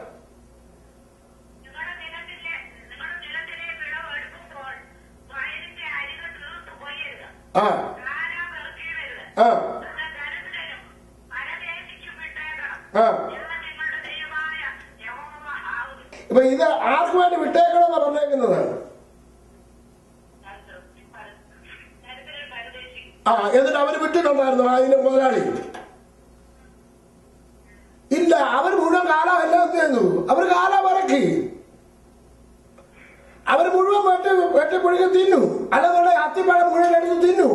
ഇപ്പൊ ഇത് ആർക്ക് വേണ്ടി വിട്ടേക്കണമെന്നാ പറഞ്ഞേക്കുന്നത്? എന്നിട്ട് അവര് വിട്ടിട്ടുണ്ടായിരുന്നു അതിന് മുതലാളി? ഇല്ല, അവർ മുഴുവൻ കാലം എല്ലാം എന്ത് ചെയ്തു? അവർ കാലം ഇറക്കി, അവർ മുഴുവൻ വെട്ടിപ്പൊഴുകി തിന്നു. അല്ലെന്നുള്ള അത്തിപ്പഴം മുഴുവൻ എടുത്ത് തിന്നു,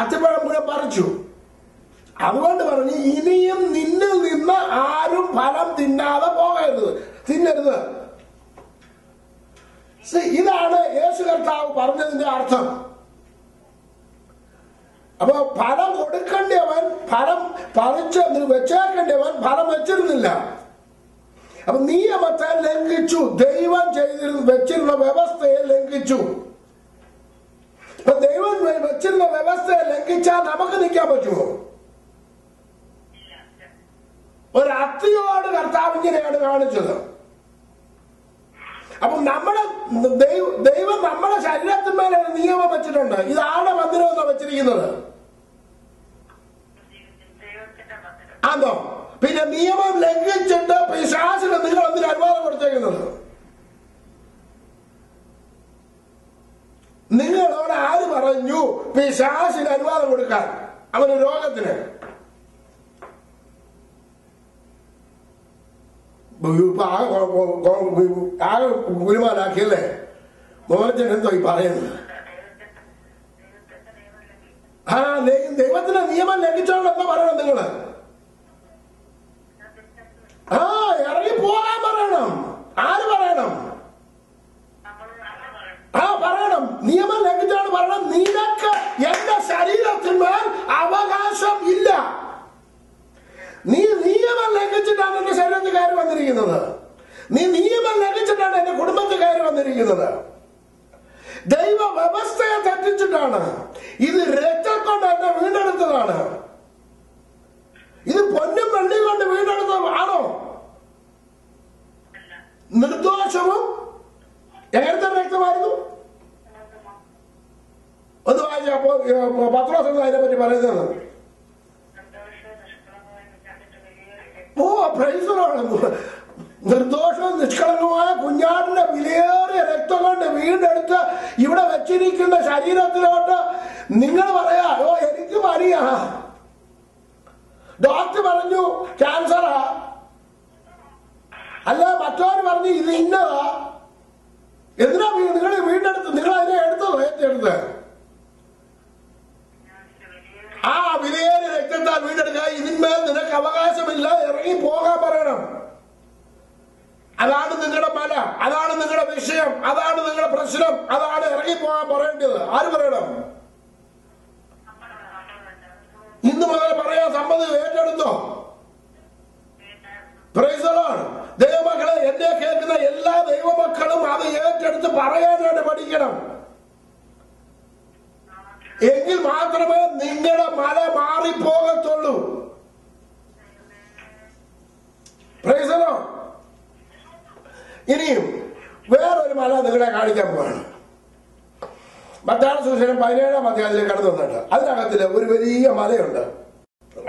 അത്തിപ്പഴം മുഴുവൻ പറിച്ചു. അതുകൊണ്ട് പറഞ്ഞു, ഇനിയും നിന്നിൽ നിന്ന് ആരും ഫലം തിന്നാതെ തിന്നരുത്. ഇതാണ് യേശു കർത്താവ് പറഞ്ഞതിന്റെ അർത്ഥം. അപ്പൊ ഫലം കൊടുക്കേണ്ടവൻ ഫലം പറിച്ച് വെച്ചേക്കേണ്ടവൻ ഫലം വെച്ചിരുന്നില്ല. അപ്പൊ നിയമത്തെ ലംഘിച്ചു, ദൈവം വെച്ചിരുന്ന വ്യവസ്ഥയെ ലംഘിച്ചു. അപ്പൊ ദൈവം വെച്ചിരുന്ന വ്യവസ്ഥയെ ലംഘിച്ചാൽ നമുക്ക് നിൽക്കാൻ പറ്റുമോ? ഒരു അത്തിയോട് കർത്താവ് ഇങ്ങനെയാണ് കാണിച്ചത്. അപ്പൊ ദൈവം നമ്മുടെ ശരീരത്തിന്മേലെ ഒരു നിയമം വെച്ചിട്ടുണ്ട്. ഇതാണ് മന്ദിരം വെച്ചിരിക്കുന്നത്. അതോ പിന്നെ നിയമം ലംഘിച്ചിട്ട് പിശാചിന് നിങ്ങൾ എന്തിനു അനുവാദം കൊടുത്തേക്കുന്നത്? നിങ്ങളോട് ആര് പറഞ്ഞു പിശാചിന് അനുവാദം കൊടുക്കാൻ? അവന് രോഗത്തിന് ആകെ ഗുരുമാനാക്കിയല്ലേ? മോഹൻ എന്തോ ഈ പറയുന്നത്? ദൈവത്തിന്റെ നിയമം ലംഘിച്ചോണ്ട് എന്താ പറയണം നിങ്ങള്? ഇറങ്ങി പോകാൻ പറയണം. ആര് പറയണം? പറയണം. നിയമം ലംഘിച്ചാണ് പറയണം, നിനക്ക് എന്റെ ശരീരത്തിന്മേൽ അവകാശം ഇല്ല. നീ നിയമം ലംഘിച്ചിട്ടാണ് എന്റെ ശരീരത്തിൽ കയറി വന്നിരിക്കുന്നത്. നീ നിയമം ലംഘിച്ചിട്ടാണ് എന്റെ കുടുംബത്തിൽ കയറി വന്നിരിക്കുന്നത്. ദൈവ വ്യവസ്ഥയെ തെറ്റിച്ചിട്ടാണ്. ഇത് രക്തം കൊണ്ട് എന്നെ വീണ്ടെടുത്തതാണ്. ഇത് പൊന്നും വെള്ളി കൊണ്ട് വീണ്ടെടുത്തതാണോ? നിർദോഷവും എങ്ങനത്തെ രക്തമായിരുന്നു? ഒന്ന് വായിച്ചപ്പോ പത്രോസ് അതിനെ പറ്റി പറയുന്നത്. നിർദോഷവും നിഷ്കളങ്കമായ കുഞ്ഞാടിന്റെ വിലയേറിയ രക്തം കൊണ്ട് വീണ്ടെടുത്ത് ഇവിടെ വെച്ചിരിക്കുന്ന ശരീരത്തിലോട്ട് നിങ്ങൾ പറയാ, എനിക്ക് പനിയാ, ഡോക്ടർ പറഞ്ഞു ക്യാൻസറാ, അല്ല മറ്റവര് പറഞ്ഞു ഇത് ഇന്നതാ. എന്തിനാ നിങ്ങൾ വീണ്ടെടുത്ത്? നിങ്ങൾ അതിനെ എടുത്തോ? ഏറ്റെടുത്ത് ആ വിലയേറിയ രക്തത്താൽ വീണ്ടെടുക്കുക. ഇതിന്മേൽ നിനക്ക് അവകാശമില്ല, ഇറങ്ങി പോകാൻ പറയണം. അതാണ് നിങ്ങളുടെ മല, അതാണ് നിങ്ങളുടെ വിഷയം, അതാണ് നിങ്ങളുടെ പ്രശ്നം, അതാണ് ഇറങ്ങി പോകാൻ പറയേണ്ടത്. ആര് പറയണം? ഇന്ന് മുതൽ പറയാൻ സമ്മതി ഏറ്റെടുത്തോ? Praise the lord. ദൈവമക്കളെ, എന്നെ കേൾക്കുന്ന എല്ലാ ദൈവമക്കളും അത് ഏറ്റെടുത്ത് പറയാനായിട്ട് പഠിക്കണം. എങ്കിൽ മാത്രമേ നിങ്ങളുടെ മല മാറിപ്പോകത്തുള്ളൂ. Price the Lord. ഇനിയും വേറൊരു മല നിങ്ങളെ കാണിക്കാൻ പോവാണ്. മത്തായി സുവിശേഷം 17-ാം അധ്യായത്തിൽ കടന്നു വന്നിട്ട് അതിനകത്തില് ഒരു വലിയ മലയുണ്ട്.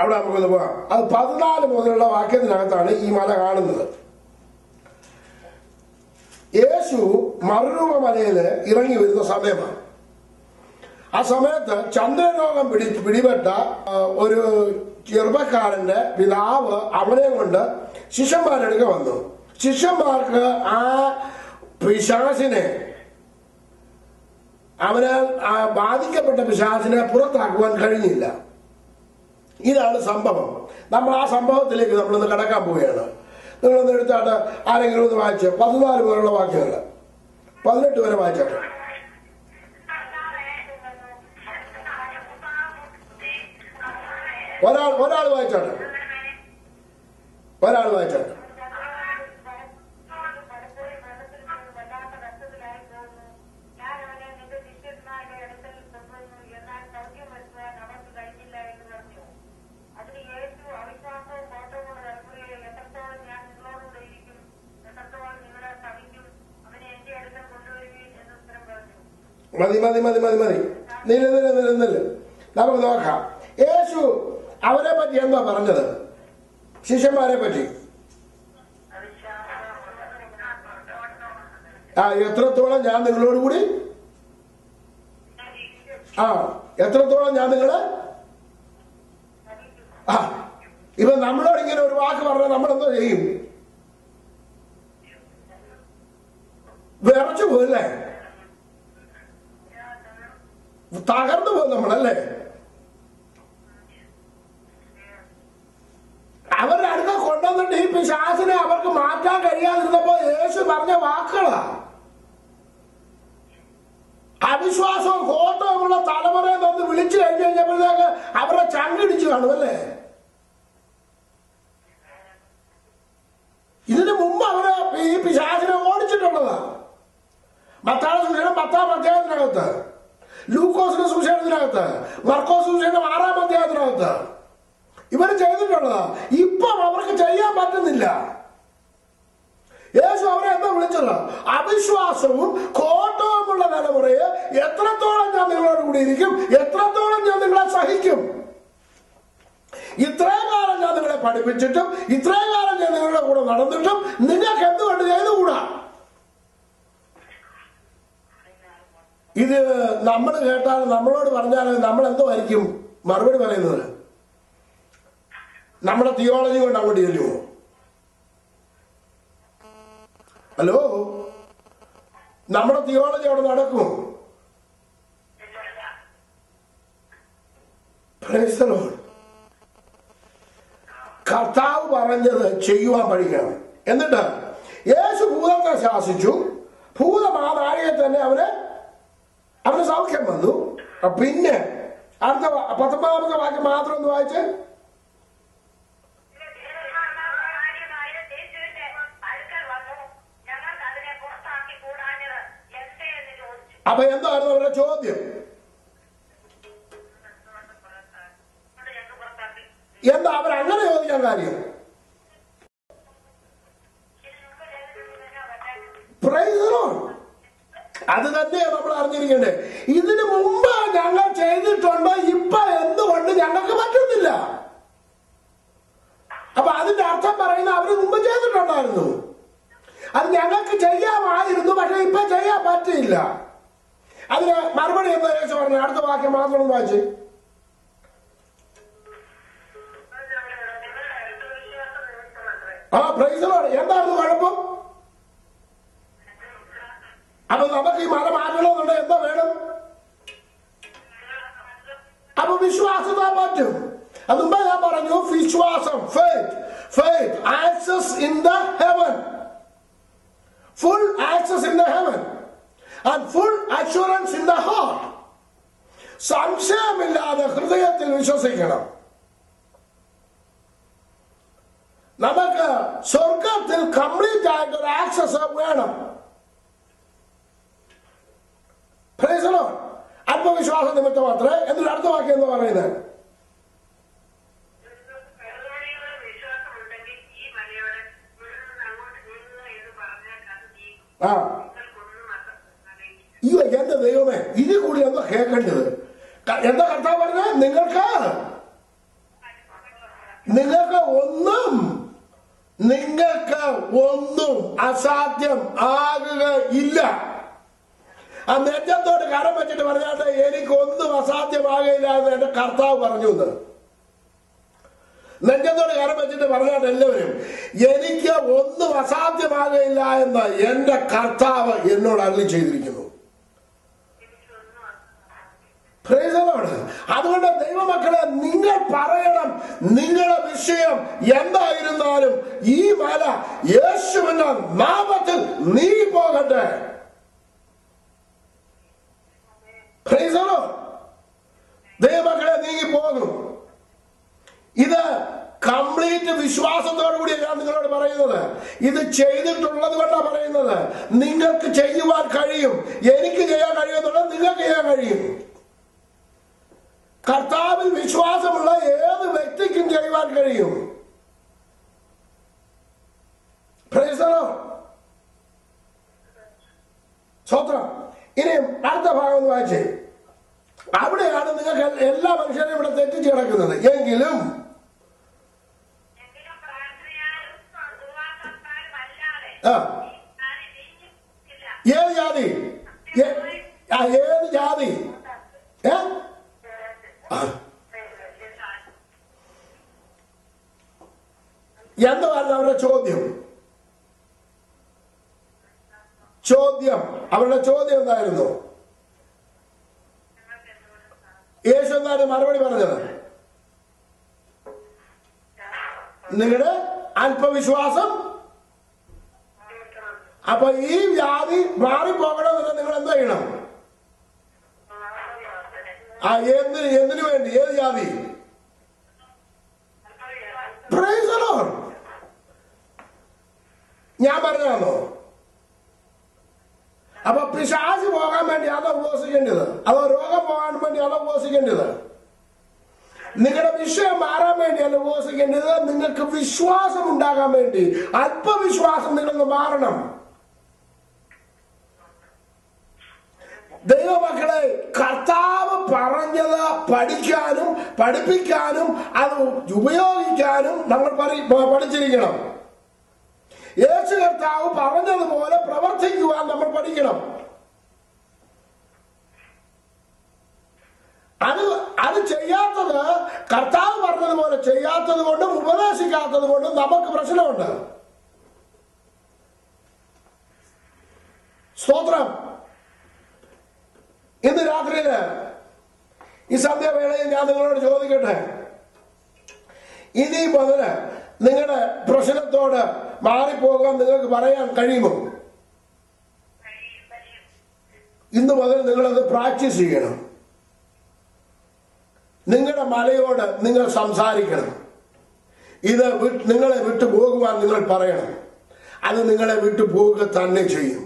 അവിടെ നമുക്കൊന്ന് പോകാം. അത് 14 മുതലുള്ള വാക്യത്തിനകത്താണ് ഈ മല കാണുന്നത്. യേശു മറുരൂപ മലയില് ഇറങ്ങി വരുന്ന സമയമാണ്. ആ സമയത്ത് ചന്ദ്രരോഗം പിടിപെട്ട ഒരു ചെറുപ്പക്കാരന്റെ പിതാവ് അവനെ കൊണ്ട് ശിഷ്യന്മാരെടുക്ക വന്നു. ശിഷ്യന്മാർക്ക് ആ പിശാചിനെ, അവനാൽ ബാധിക്കപ്പെട്ട പിശാചിനെ പുറത്താക്കുവാൻ കഴിഞ്ഞില്ല. ഇതാണ് സംഭവം. നമ്മൾ ആ സംഭവത്തിലേക്ക് നമ്മളൊന്ന് കടക്കാൻ പോവുകയാണ്. നിങ്ങളൊന്ന് എടുത്താട്ട് ആരെങ്കിലും ഒന്ന് വായിച്ച് 14 പോലുള്ള വാക്യങ്ങൾ 18 വരെ വായിച്ചാട്ടെ. ഒരാൾ വായിച്ചാട്ടെ. മതി. നില്ല നമുക്ക് നോക്കാം. യേശു അവരെ പറ്റി എന്താ പറഞ്ഞത്? ശിഷ്യന്മാരെ പറ്റി എത്രത്തോളം ഞാൻ നിങ്ങളോടുകൂടി എത്രത്തോളം ഞാൻ നിങ്ങള് ഇപ്പൊ നമ്മളോട് ഇങ്ങനെ ഒരു വാക്ക് പറഞ്ഞാൽ നമ്മളെന്തോ ചെയ്യും? വിറച്ചു പോയില്ലേ? തകർന്നു പോകും നമ്മളല്ലേ? അവരുടെ അടുക്ക കൊണ്ടുവന്നിട്ട് ഈ പിശാചിനെ അവർക്ക് മാറ്റാൻ കഴിയാതിരുന്നപ്പോ യേശു പറഞ്ഞ വാക്കുകളാ. അവിശ്വാസവും കോട്ടവുമുള്ള തലമുറയെ നിന്ന് വിളിച്ചു കഴിഞ്ഞു കഴിഞ്ഞപ്പോഴത്തേക്ക് അവരുടെ ചങ്കിടിച്ചു കാണുമല്ലേ? ഇതിനു മുമ്പ് അവര് ഈ പിശാചിനെ ഓടിച്ചിട്ടുള്ളതാ. മത്തായിയുടെ സുവിശേഷം 10-ാം അധ്യായത്തിനകത്ത്, ലൂക്കോസിന്റെ സുവിശേഷത്തിനകത്ത്, മർക്കോസ് സുവിശേഷം 6-ാം അധ്യായത്തിനകത്ത് ഇവര് ചെയ്തിട്ടുള്ളതാ. ഇപ്പം അവർക്ക് ചെയ്യാൻ പറ്റുന്നില്ല. യേശു അവരെ എന്താ വിളിച്ചത്? അവിശ്വാസവും കോട്ടവുമുള്ള തലമുറയെ എത്രത്തോളം ഞാൻ നിങ്ങളോട് കൂടി ഇരിക്കും, എത്രത്തോളം ഞാൻ നിങ്ങളെ സഹിക്കും. ഇത്രയും കാലം ഞാൻ നിങ്ങളെ പഠിപ്പിച്ചിട്ടും ഇത്രയും കാലം ഞാൻ നിങ്ങളുടെ കൂടെ നടന്നിട്ടും നിങ്ങൾക്ക് എന്തുകൊണ്ട് ചെയ്തുകൂടാ? ഇത് നമ്മൾ കേട്ടാൽ, നമ്മളോട് പറഞ്ഞാൽ നമ്മൾ എന്തുമായിരിക്കും മറുപടി പറയുന്നത്? നമ്മുടെ തിയോളജി കൊണ്ട് അങ്ങോട്ട് ചെല്ലുമോ? ഹലോ, നമ്മുടെ തിയോളജി അവിടെ നടക്കുമോ? Price the Lord. കർത്താവ് പറഞ്ഞത് ചെയ്യുവാൻ പഠിക്കണം. എന്നിട്ട് യേശു ഭൂതത്തെ ശാസിച്ചു. ഭൂതം ആ നാഴികയിൽ തന്നെ അവന് സൗഖ്യം വന്നു. പിന്നെ അടുത്ത 19-ാമത്തെ വാക്യം മാത്രം ഒന്ന് വായിച്ച്. അപ്പൊ എന്തായിരുന്നു അവരുടെ ചോദ്യം? എന്താ അവരങ്ങനെ ചോദിക്കാൻ കാര്യം? അത് തന്നെയാണ് നമ്മൾ അറിഞ്ഞിരിക്കേണ്ടത്. ഇതിനു മുമ്പ് ഞങ്ങൾ ചെയ്തിട്ടുണ്ടോ, ഇപ്പൊ എന്തുകൊണ്ട് ഞങ്ങൾക്ക് പറ്റുന്നില്ല? അപ്പൊ അതിന്റെ അർത്ഥം പറയുന്ന അവര് മുമ്പ് ചെയ്തിട്ടുണ്ടായിരുന്നു, അത് ഞങ്ങൾക്ക് ചെയ്യാമായിരുന്നു, പക്ഷെ ഇപ്പൊ ചെയ്യാൻ പറ്റില്ല. അതിന് മറുപടി എന്താ യേശു പറഞ്ഞു? അടുത്ത വാക്യം മാത്രം ഒന്ന് വായിച്ച്. Price the Lord. എന്തായിരുന്നു കുഴപ്പം? അപ്പൊ നമുക്ക് ഈ മല മാറ്റണമെന്നുണ്ട്, എന്താ വേണം? അപ്പൊ വിശ്വാസത്താ പറ്റും. അതുമ്പോ ഞാൻ പറഞ്ഞു, വിശ്വാസം, faith access in the heaven, full access in the heaven and full assurance in the heart. സംശയമില്ലാതെ ഹൃദയത്തിൽ വിശ്വസിക്കണം. നമുക്ക് സ്വർഗത്തിൽ കംപ്ലീറ്റ് ആയിട്ടൊരു ആക്സസ് വേണം. Price the Lord. ആത്മവിശ്വാസ നിമിത്തം മാത്രമേ. എന്നിട്ട് അടുത്ത വാക്യം എന്താ പറയുന്നത്? അയ്യോ എന്റെ ദൈവമേ, ഇതിൽ കൂടി എന്താ കേൾക്കേണ്ടത്? എന്താ കർത്താവ് പറഞ്ഞത്? നിങ്ങൾക്ക് ഒന്നും അസാധ്യം ആകുകയില്ല. ആ നെഞ്ചത്തോട് കരം വെച്ചിട്ട് പറഞ്ഞാട്ടെ, എനിക്കൊന്നും അസാധ്യമാകുകയില്ല എന്ന് എന്റെ കർത്താവ് പറഞ്ഞു എന്ന്. നെഞ്ചത്തോട് കരം വെച്ചിട്ട് പറഞ്ഞാട്ടെ എല്ലാവരും, എനിക്ക് ഒന്നും അസാധ്യമാകുകയില്ല എന്ന് എന്റെ കർത്താവ് എന്നോട് അരുളി ചെയ്തിരിക്കുന്നു. Price the Lord. അതുകൊണ്ട് ദൈവമക്കളെ, നിങ്ങൾ പറയണം, നിങ്ങളുടെ വിഷയം എന്തായിരുന്നാലും ഈ മല യേശുവിന്റെ നാമത്തിൽ നീങ്ങി പോകട്ടെ. Price the lord. ദൈവമക്കളെ, നീങ്ങി പോകും. ഇത് കംപ്ലീറ്റ് വിശ്വാസത്തോടു കൂടി ഞാൻ നിങ്ങളോട് പറയുന്നത്. ഇത് ചെയ്തിട്ടുള്ളത് കൊണ്ടാണ് പറയുന്നത്. നിങ്ങൾക്ക് ചെയ്യുവാൻ കഴിയും. എനിക്ക് ചെയ്യാൻ കഴിയുമെന്നുള്ളത് നിങ്ങൾക്ക് ചെയ്യാൻ കഴിയും. കർത്താവിൽ വിശ്വാസമുള്ള ഏത് വ്യക്തിക്കും ചെയ്യുവാൻ കഴിയും. Price the Lord. സ്തോത്രം. ഇനി അടുത്ത ഭാഗം ഒന്ന് വായിച്ചേ. അവിടെയാണ് നിങ്ങൾക്ക് എല്ലാ മനുഷ്യരെയും ഇവിടെ തെറ്റിച്ച് കിടക്കുന്നത്. എങ്കിലും ആ, ഏത് ജാതി? ഏത് ജാതി? എന്തായിരുന്നു അവരുടെ ചോദ്യം? അവരുടെ ചോദ്യം എന്തായിരുന്നു? യേശു എന്താണ് മറുപടി പറഞ്ഞത്? നിങ്ങളുടെ അല്പവിശ്വാസം. അപ്പൊ ഈ വ്യാധി മാറിപ്പോകണമെന്ന് നിങ്ങൾ എന്താ ചെയ്യണം? എന്തിനു വേണ്ടി? ഏത് ജാതി? Price the Lord. ഞാൻ പറഞ്ഞതാണോ? അപ്പൊ പിശാച് പോകാൻ വേണ്ടിയാണോ ഉപവസിക്കേണ്ടത്? അതോ രോഗം പോകാൻ വേണ്ടിയാണോ ഉപവസിക്കേണ്ടത്? നിങ്ങളുടെ വിഷയം മാറാൻ വേണ്ടിയല്ല ഉപവസിക്കേണ്ടത്. നിങ്ങൾക്ക് വിശ്വാസം ഉണ്ടാകാൻ വേണ്ടി, അല്പവിശ്വാസം നിങ്ങൾക്ക് മാറണം. ദൈവമക്കളെ, കർത്താവ് പറഞ്ഞത് പഠിക്കാനും പഠിപ്പിക്കാനും അത് ഉപയോഗിക്കാനും നമ്മൾ പഠിച്ചിരിക്കണം. യേശു കർത്താവ് പറഞ്ഞതുപോലെ പ്രവർത്തിക്കുവാൻ നമ്മൾ പഠിക്കണം. അത് ചെയ്യാത്തത്, കർത്താവ് പറഞ്ഞതുപോലെ ചെയ്യാത്തത് കൊണ്ടും ഉപദേശിക്കാത്തത് കൊണ്ടും നമുക്ക് പ്രശ്നമുണ്ട്. സ്തോത്രം. ഇന്ന് രാത്രിയില് ഈ സന്ധ്യാവേളയിൽ ഞാൻ നിങ്ങളോട് ചോദിക്കട്ടെ, ഇനി മുതല് നിങ്ങളുടെ പ്രശ്നത്തോട് മാറിപ്പോകാൻ നിങ്ങൾക്ക് പറയാൻ കഴിയുമോ? ഇന്ന് മുതൽ നിങ്ങളത് പ്രാക്ടീസ് ചെയ്യണം. നിങ്ങളുടെ മലയോട് നിങ്ങൾ സംസാരിക്കണം. ഇത് നിങ്ങളെ വിട്ടു പോകുവാൻ നിങ്ങൾ പറയണം. അത് നിങ്ങളെ വിട്ടു പോവുക തന്നെ ചെയ്യും.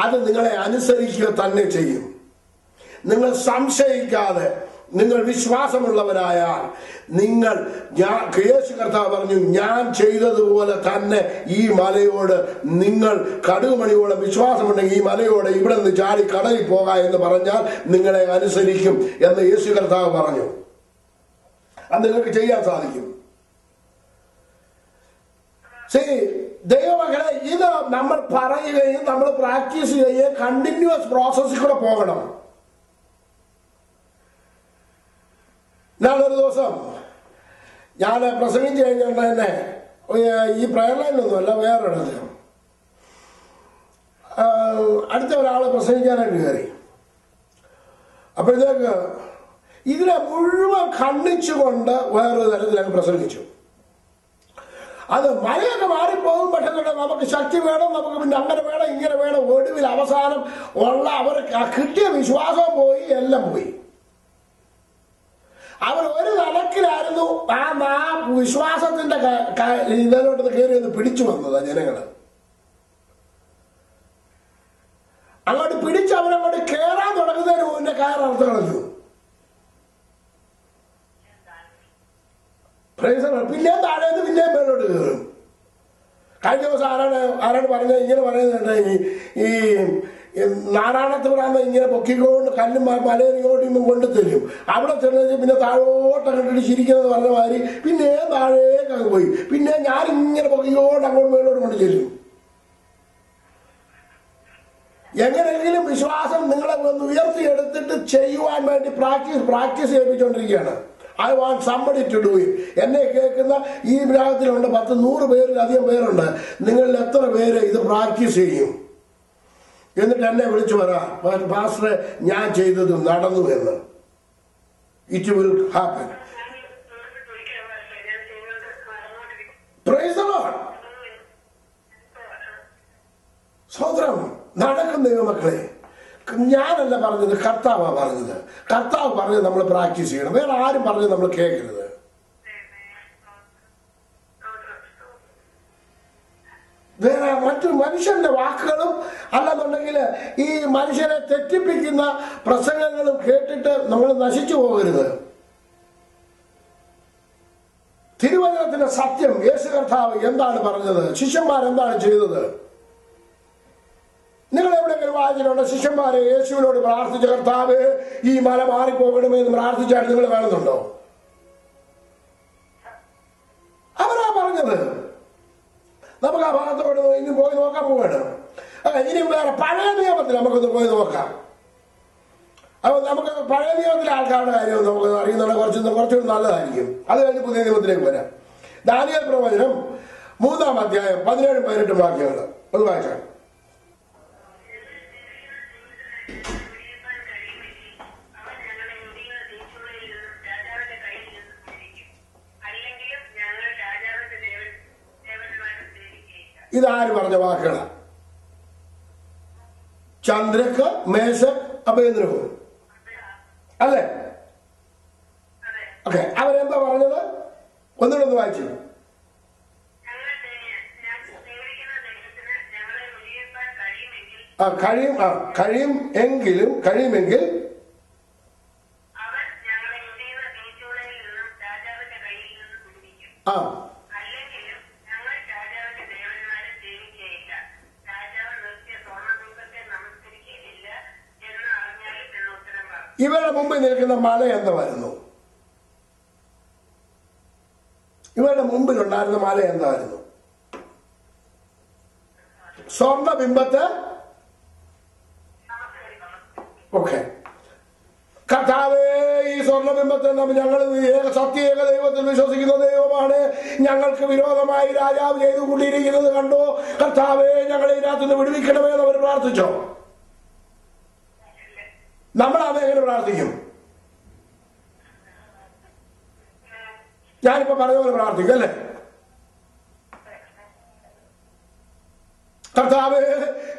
അത് നിങ്ങളെ അനുസരിക്കുക തന്നെ ചെയ്യും. നിങ്ങൾ സംശയിക്കാതെ, നിങ്ങൾ വിശ്വാസമുള്ളവരായാൽ, നിങ്ങൾ യേശു കർത്താവ് പറഞ്ഞു, ഞാൻ ചെയ്തതുപോലെ തന്നെ ഈ മലയോട്, നിങ്ങൾ കടുകുമണിയോളം വിശ്വാസമുണ്ടെങ്കിൽ ഈ മലയോട് ഇവിടെ നിന്ന് ചാടി കടലിൽ പോകാം എന്ന് പറഞ്ഞാൽ നിങ്ങളെ അനുസരിക്കും എന്ന് യേശു കർത്താവ് പറഞ്ഞു. അത് നിങ്ങൾക്ക് ചെയ്യാൻ സാധിക്കും. ദൈവമക്കളെ, ഇത് നമ്മൾ പറയുകയും നമ്മൾ പ്രാക്ടീസ് ചെയ്യുകയും കണ്ടിന്യൂസ് പ്രോസസ്സിൽ കൂടെ പോകണം. ഞാനൊരു ദിവസം ഞാൻ പ്രസംഗിച്ച് കഴിഞ്ഞുകൊണ്ട് തന്നെ ഈ പ്രയർ ലൈനൊന്നുമല്ല, വേറൊരിടത്ത് അടുത്ത ഒരാൾ പ്രസംഗിക്കാനായിട്ട് കയറി. അപ്പോഴത്തേക്ക് ഇതിനെ മുഴുവൻ ഖണ്ഡിച്ചുകൊണ്ട് വേറൊരു തരത്തിൽ അങ്ങ് പ്രസംഗിച്ചു. അത് മലയൊക്കെ മാറിപ്പോകും, പക്ഷെ നമുക്ക് ശക്തി വേണം, നമുക്ക് പിന്നെ അങ്ങനെ വേണം, ഇങ്ങനെ വേണം. ഒടുവിൽ അവസാനം ഉള്ള അവർ കിട്ടിയ വിശ്വാസവും പോയി, എല്ലാം പോയി. അവർ ഒരു തലക്കിലായിരുന്നു ആ വിശ്വാസത്തിന്റെ ഇതിലോട്ട് കയറി ഒന്ന് പിടിച്ചു വന്നത് ജനങ്ങള്. അങ്ങോട്ട് പിടിച്ച് അവരങ്ങോട്ട് കയറാൻ തുടങ്ങുന്നതിന് മുന്നേ കയറർത്ത് കളഞ്ഞു. പിന്നെയും താഴേന്ന് പിന്നെയും മേലോട്ട് കയറും. കഴിഞ്ഞ ദിവസം ആരാണ് പറഞ്ഞത്, ഇങ്ങനെ പറയുന്നുണ്ട്, ഈ നാരായണത്തുറാന്ന് ഇങ്ങനെ പൊക്കിക്കൊണ്ട് കല്ലും മലയിലോട്ടും കൊണ്ടു തരും. അവിടെ ചെന്ന് പിന്നെ താഴോട്ട് കണ്ടിട്ട് ചിരിക്കുന്നത് പറഞ്ഞ മാതിരി പിന്നെ താഴേക്ക് അങ്ങ് പോയി. പിന്നെ ഞാനിങ്ങനെ പൊക്കിക്കൊണ്ട് അങ്ങോട്ട് മേലോട്ട് കൊണ്ട് ചെല്ലും. എങ്ങനെയെങ്കിലും വിശ്വാസം നിങ്ങളെ ഒന്ന് ഉയർത്തിയെടുത്തിട്ട് ചെയ്യുവാൻ വേണ്ടി പ്രാക്ടീസ് ചെയ്യിപ്പിച്ചുകൊണ്ടിരിക്കുകയാണ്. I want somebody to do it. എന്നെ കേൾക്കുന്ന ഈ വിഭാഗത്തിലുണ്ട് 100 പേരിലധികം പേരുണ്ട്. നിങ്ങളിൽ എത്ര പേര് ഇത് പ്രാക്ടീസ് ചെയ്യും? എന്നിട്ട് എന്നെ വിളിച്ചു പറയാം, പാസ്റ്ററെ ഞാൻ ചെയ്തത് നടന്നു എന്ന്. It will happen. Price the Lord. സ്തോത്രം. നടക്കും ദൈവമക്കളെ. ഞാനല്ല പറഞ്ഞത്, കർത്താവാ പറഞ്ഞത്. കർത്താവ് പറഞ്ഞത് നമ്മൾ പ്രാക്ടീസ് ചെയ്യണം. വേറെ ആരും പറഞ്ഞത് നമ്മൾ കേൾക്കരുത്. വേറെ മറ്റു മനുഷ്യന്റെ വാക്കുകളും അല്ലെന്നുണ്ടെങ്കിൽ ഈ മനുഷ്യരെ തെറ്റിപ്പിക്കുന്ന പ്രസംഗങ്ങളും കേട്ടിട്ട് നമ്മൾ നശിച്ചു പോകരുത്. തിരുവചനത്തിന്റെ സത്യം, യേശു കർത്താവ് എന്താണ് പറഞ്ഞത്, ശിഷ്യന്മാരെന്താണ് ചെയ്തത്? നിങ്ങൾ എവിടെയെങ്കിലും വായിച്ചിട്ടുണ്ട് ശിഷ്യന്മാരെ യേശുവിനോട് പ്രാർത്ഥിച്ച, കർത്താവ് ഈ മല മാറിപ്പോകണമെന്ന് പ്രാർത്ഥിച്ചായിട്ട് നിങ്ങൾ കാണുന്നുണ്ടോ? അവരാ പറഞ്ഞത്. നമുക്ക് ആ ഭാഗത്തോട് ഇനി പോയി നോക്കാൻ പോവാണ്. ഇനി വേറെ പഴയ നിയമത്തിൽ നമുക്കൊന്ന് പോയി നോക്കാം. അപ്പൊ നമുക്ക് പഴയ നിയമത്തിലെ ആൾക്കാരുടെ കാര്യം നമുക്ക് അറിയുന്നുള്ള കുറച്ചുകൂടി നല്ലതായിരിക്കും. അത് കഴിഞ്ഞ് പുതിയ നിയമത്തിലേക്ക് വരാം. ദാനിയേൽ പ്രവചനം 3-ാം അധ്യായം 17-18 വാക്യങ്ങൾ ഒന്ന് വായിച്ചാൽ. ഇതാര് പറഞ്ഞ വാക്കുകളാ? ചന്ദ്രക്ക്, മേശക്, അബേദ്നെഗോ അല്ലേ? ഓക്കെ, അവരെന്താ പറഞ്ഞത്? ഒന്നുകൂടെ വായിച്ചു. കഴിയുമെങ്കിൽ ഇവരുടെ മുമ്പിൽ നിൽക്കുന്ന മല എന്തായിരുന്നു? ഇവരുടെ മുമ്പിലുണ്ടായിരുന്ന മല എന്തായിരുന്നു? സ്വർണബിംബത്തെ. ഓക്കെ, കർത്താവേ, ഈ സ്വർണബിംബത്തെ ഞങ്ങൾ സത്യേക ദൈവത്തിൽ വിശ്വസിക്കുന്ന ദൈവമാണ്. ഞങ്ങൾക്ക് വിരോധമായി രാജാവ് ചെയ്തുകൊണ്ടിരിക്കുന്നത് കണ്ടോ? കർത്താവേ, ഞങ്ങളെ ഇതിനകത്തുനിന്ന് വിടുവിക്കണമെന്ന് അവർ പ്രാർത്ഥിച്ചോ? നമ്മളത് എങ്ങനെ പ്രാർത്ഥിക്കും? ഞാനിപ്പോ പറഞ്ഞ പോലെ പ്രാർത്ഥിക്കും അല്ലേ? കർത്താവേ,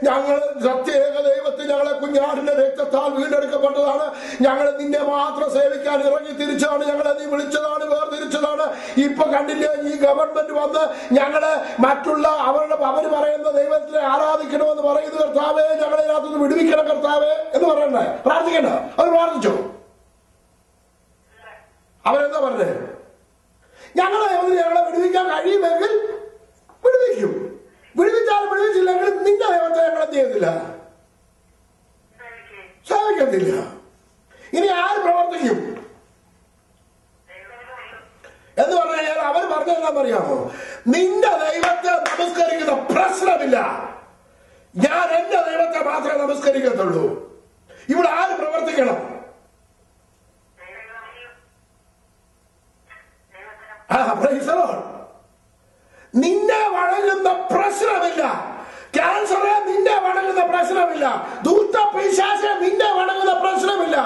ഞങ്ങൾ സത്യേക ദൈവത്തിൽ ഞങ്ങളെ കുഞ്ഞാടിന്റെ രക്തത്താൽ വീണ്ടെടുക്കപ്പെട്ടതാണ്. ഞങ്ങൾ നിന്നെ മാത്രം സേവിക്കാൻ ഇറങ്ങി തിരിച്ചാണ്. ഞങ്ങളെ നീ വിളിച്ചതാണ്, വേർതിരിച്ചതാണ്. ഇപ്പൊ കണ്ടില്ലേ, ഈ ഗവൺമെന്റ് വന്ന് ഞങ്ങള് മറ്റുള്ള അവര് പറയുന്ന ദൈവത്തിനെ ആരാധിക്കണമെന്ന് പറയുന്നു. കർത്താവേ, ഞങ്ങളെ ഇതിനകത്തുനിന്ന് വിടുവിക്കണം കർത്താവേ എന്ന് പറയണ്ടേ? പ്രാർത്ഥിക്കണ്ട? അവർ പ്രാർത്ഥിച്ചു. അവരെന്താ പറഞ്ഞേ? ഞങ്ങളെ വിടുവിക്കാൻ കഴിയുമെങ്കിൽ വിടുവിക്കും. വിടുവിച്ചാലും വിടുവിച്ചില്ലെങ്കിൽ നിന്റെ ദൈവത്തെ ഞങ്ങൾ എന്ത് ചെയ്യത്തില്ല, സേവിക്കത്തില്ല. ഇനി ആര് പ്രവർത്തിക്കും എന്ന് പറഞ്ഞു കഴിഞ്ഞാൽ അവർ പറഞ്ഞെല്ലാം അറിയാമോ? നിന്റെ ദൈവത്തെ നമസ്കരിക്കുന്ന പ്രശ്നമില്ല, ഞാൻ എന്റെ ദൈവത്തെ മാത്രമേ നമസ്കരിക്കത്തുള്ളൂ. ഇവിടെ ആര് പ്രവർത്തിക്കണം? നിന്നെ വണങ്ങുന്ന പ്രശ്നമില്ല. ക്യാൻസറെ നിന്നെ വണങ്ങുന്ന പ്രശ്നമില്ല. ദൂത്ത പിശാചെ നിന്നെ വണങ്ങുന്ന പ്രശ്നമില്ല.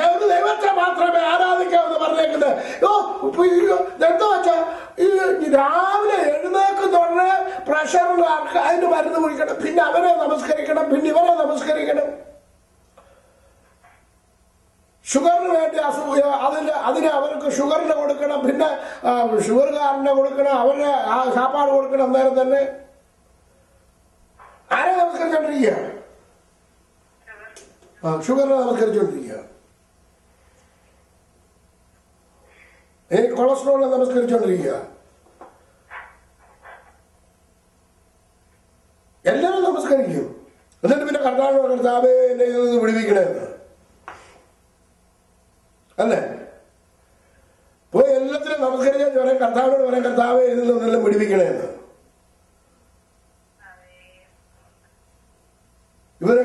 ഏത് ദൈവത്തെ മാത്രമേ ആരാധിക്കാമെന്ന് പറഞ്ഞേക്കുന്നത്. എന്താ വെച്ചാ ഈ രാവിലെ എഴുന്നേക്കുന്നോടനെ പ്രഷറിലാർക്ക് അതിന് മരുന്ന് കുടിക്കണം, പിന്നെ അവരെ നമസ്കരിക്കണം, പിന്നെ ഇവരെ നമസ്കരിക്കണം. ഷുഗറിന് വേണ്ടി അതിന് അവർക്ക് ഷുഗറിന് കൊടുക്കണം, പിന്നെ ഷുഗർകാരനെ കൊടുക്കണം, അവരുടെ സാപ്പാട് കൊടുക്കണം. അന്നേരം തന്നെ ആരെ നമസ്കരിച്ചോണ്ടിരിക്കുക? ഷുഗറിനെ നമസ്കരിച്ചോണ്ടിരിക്കുക. കൊളസ്ട്രോളിനെ നമസ്കരിച്ചോണ്ടിരിക്കുക. എല്ലാവരും നമസ്കരിക്കും. എന്നിട്ട് പിന്നെ കർത്താവേ എന്നെ ഇത് വിടുവിക്കണേന്ന് അല്ലേ? പോയി എല്ലാത്തിനും നമസ്കരിക്കാൻ പറയാം, കർത്താവിനോട് പറയാം, കർത്താവേ ഇതിൽ നിന്നെല്ലാം വിടുവിക്കണേന്ന്.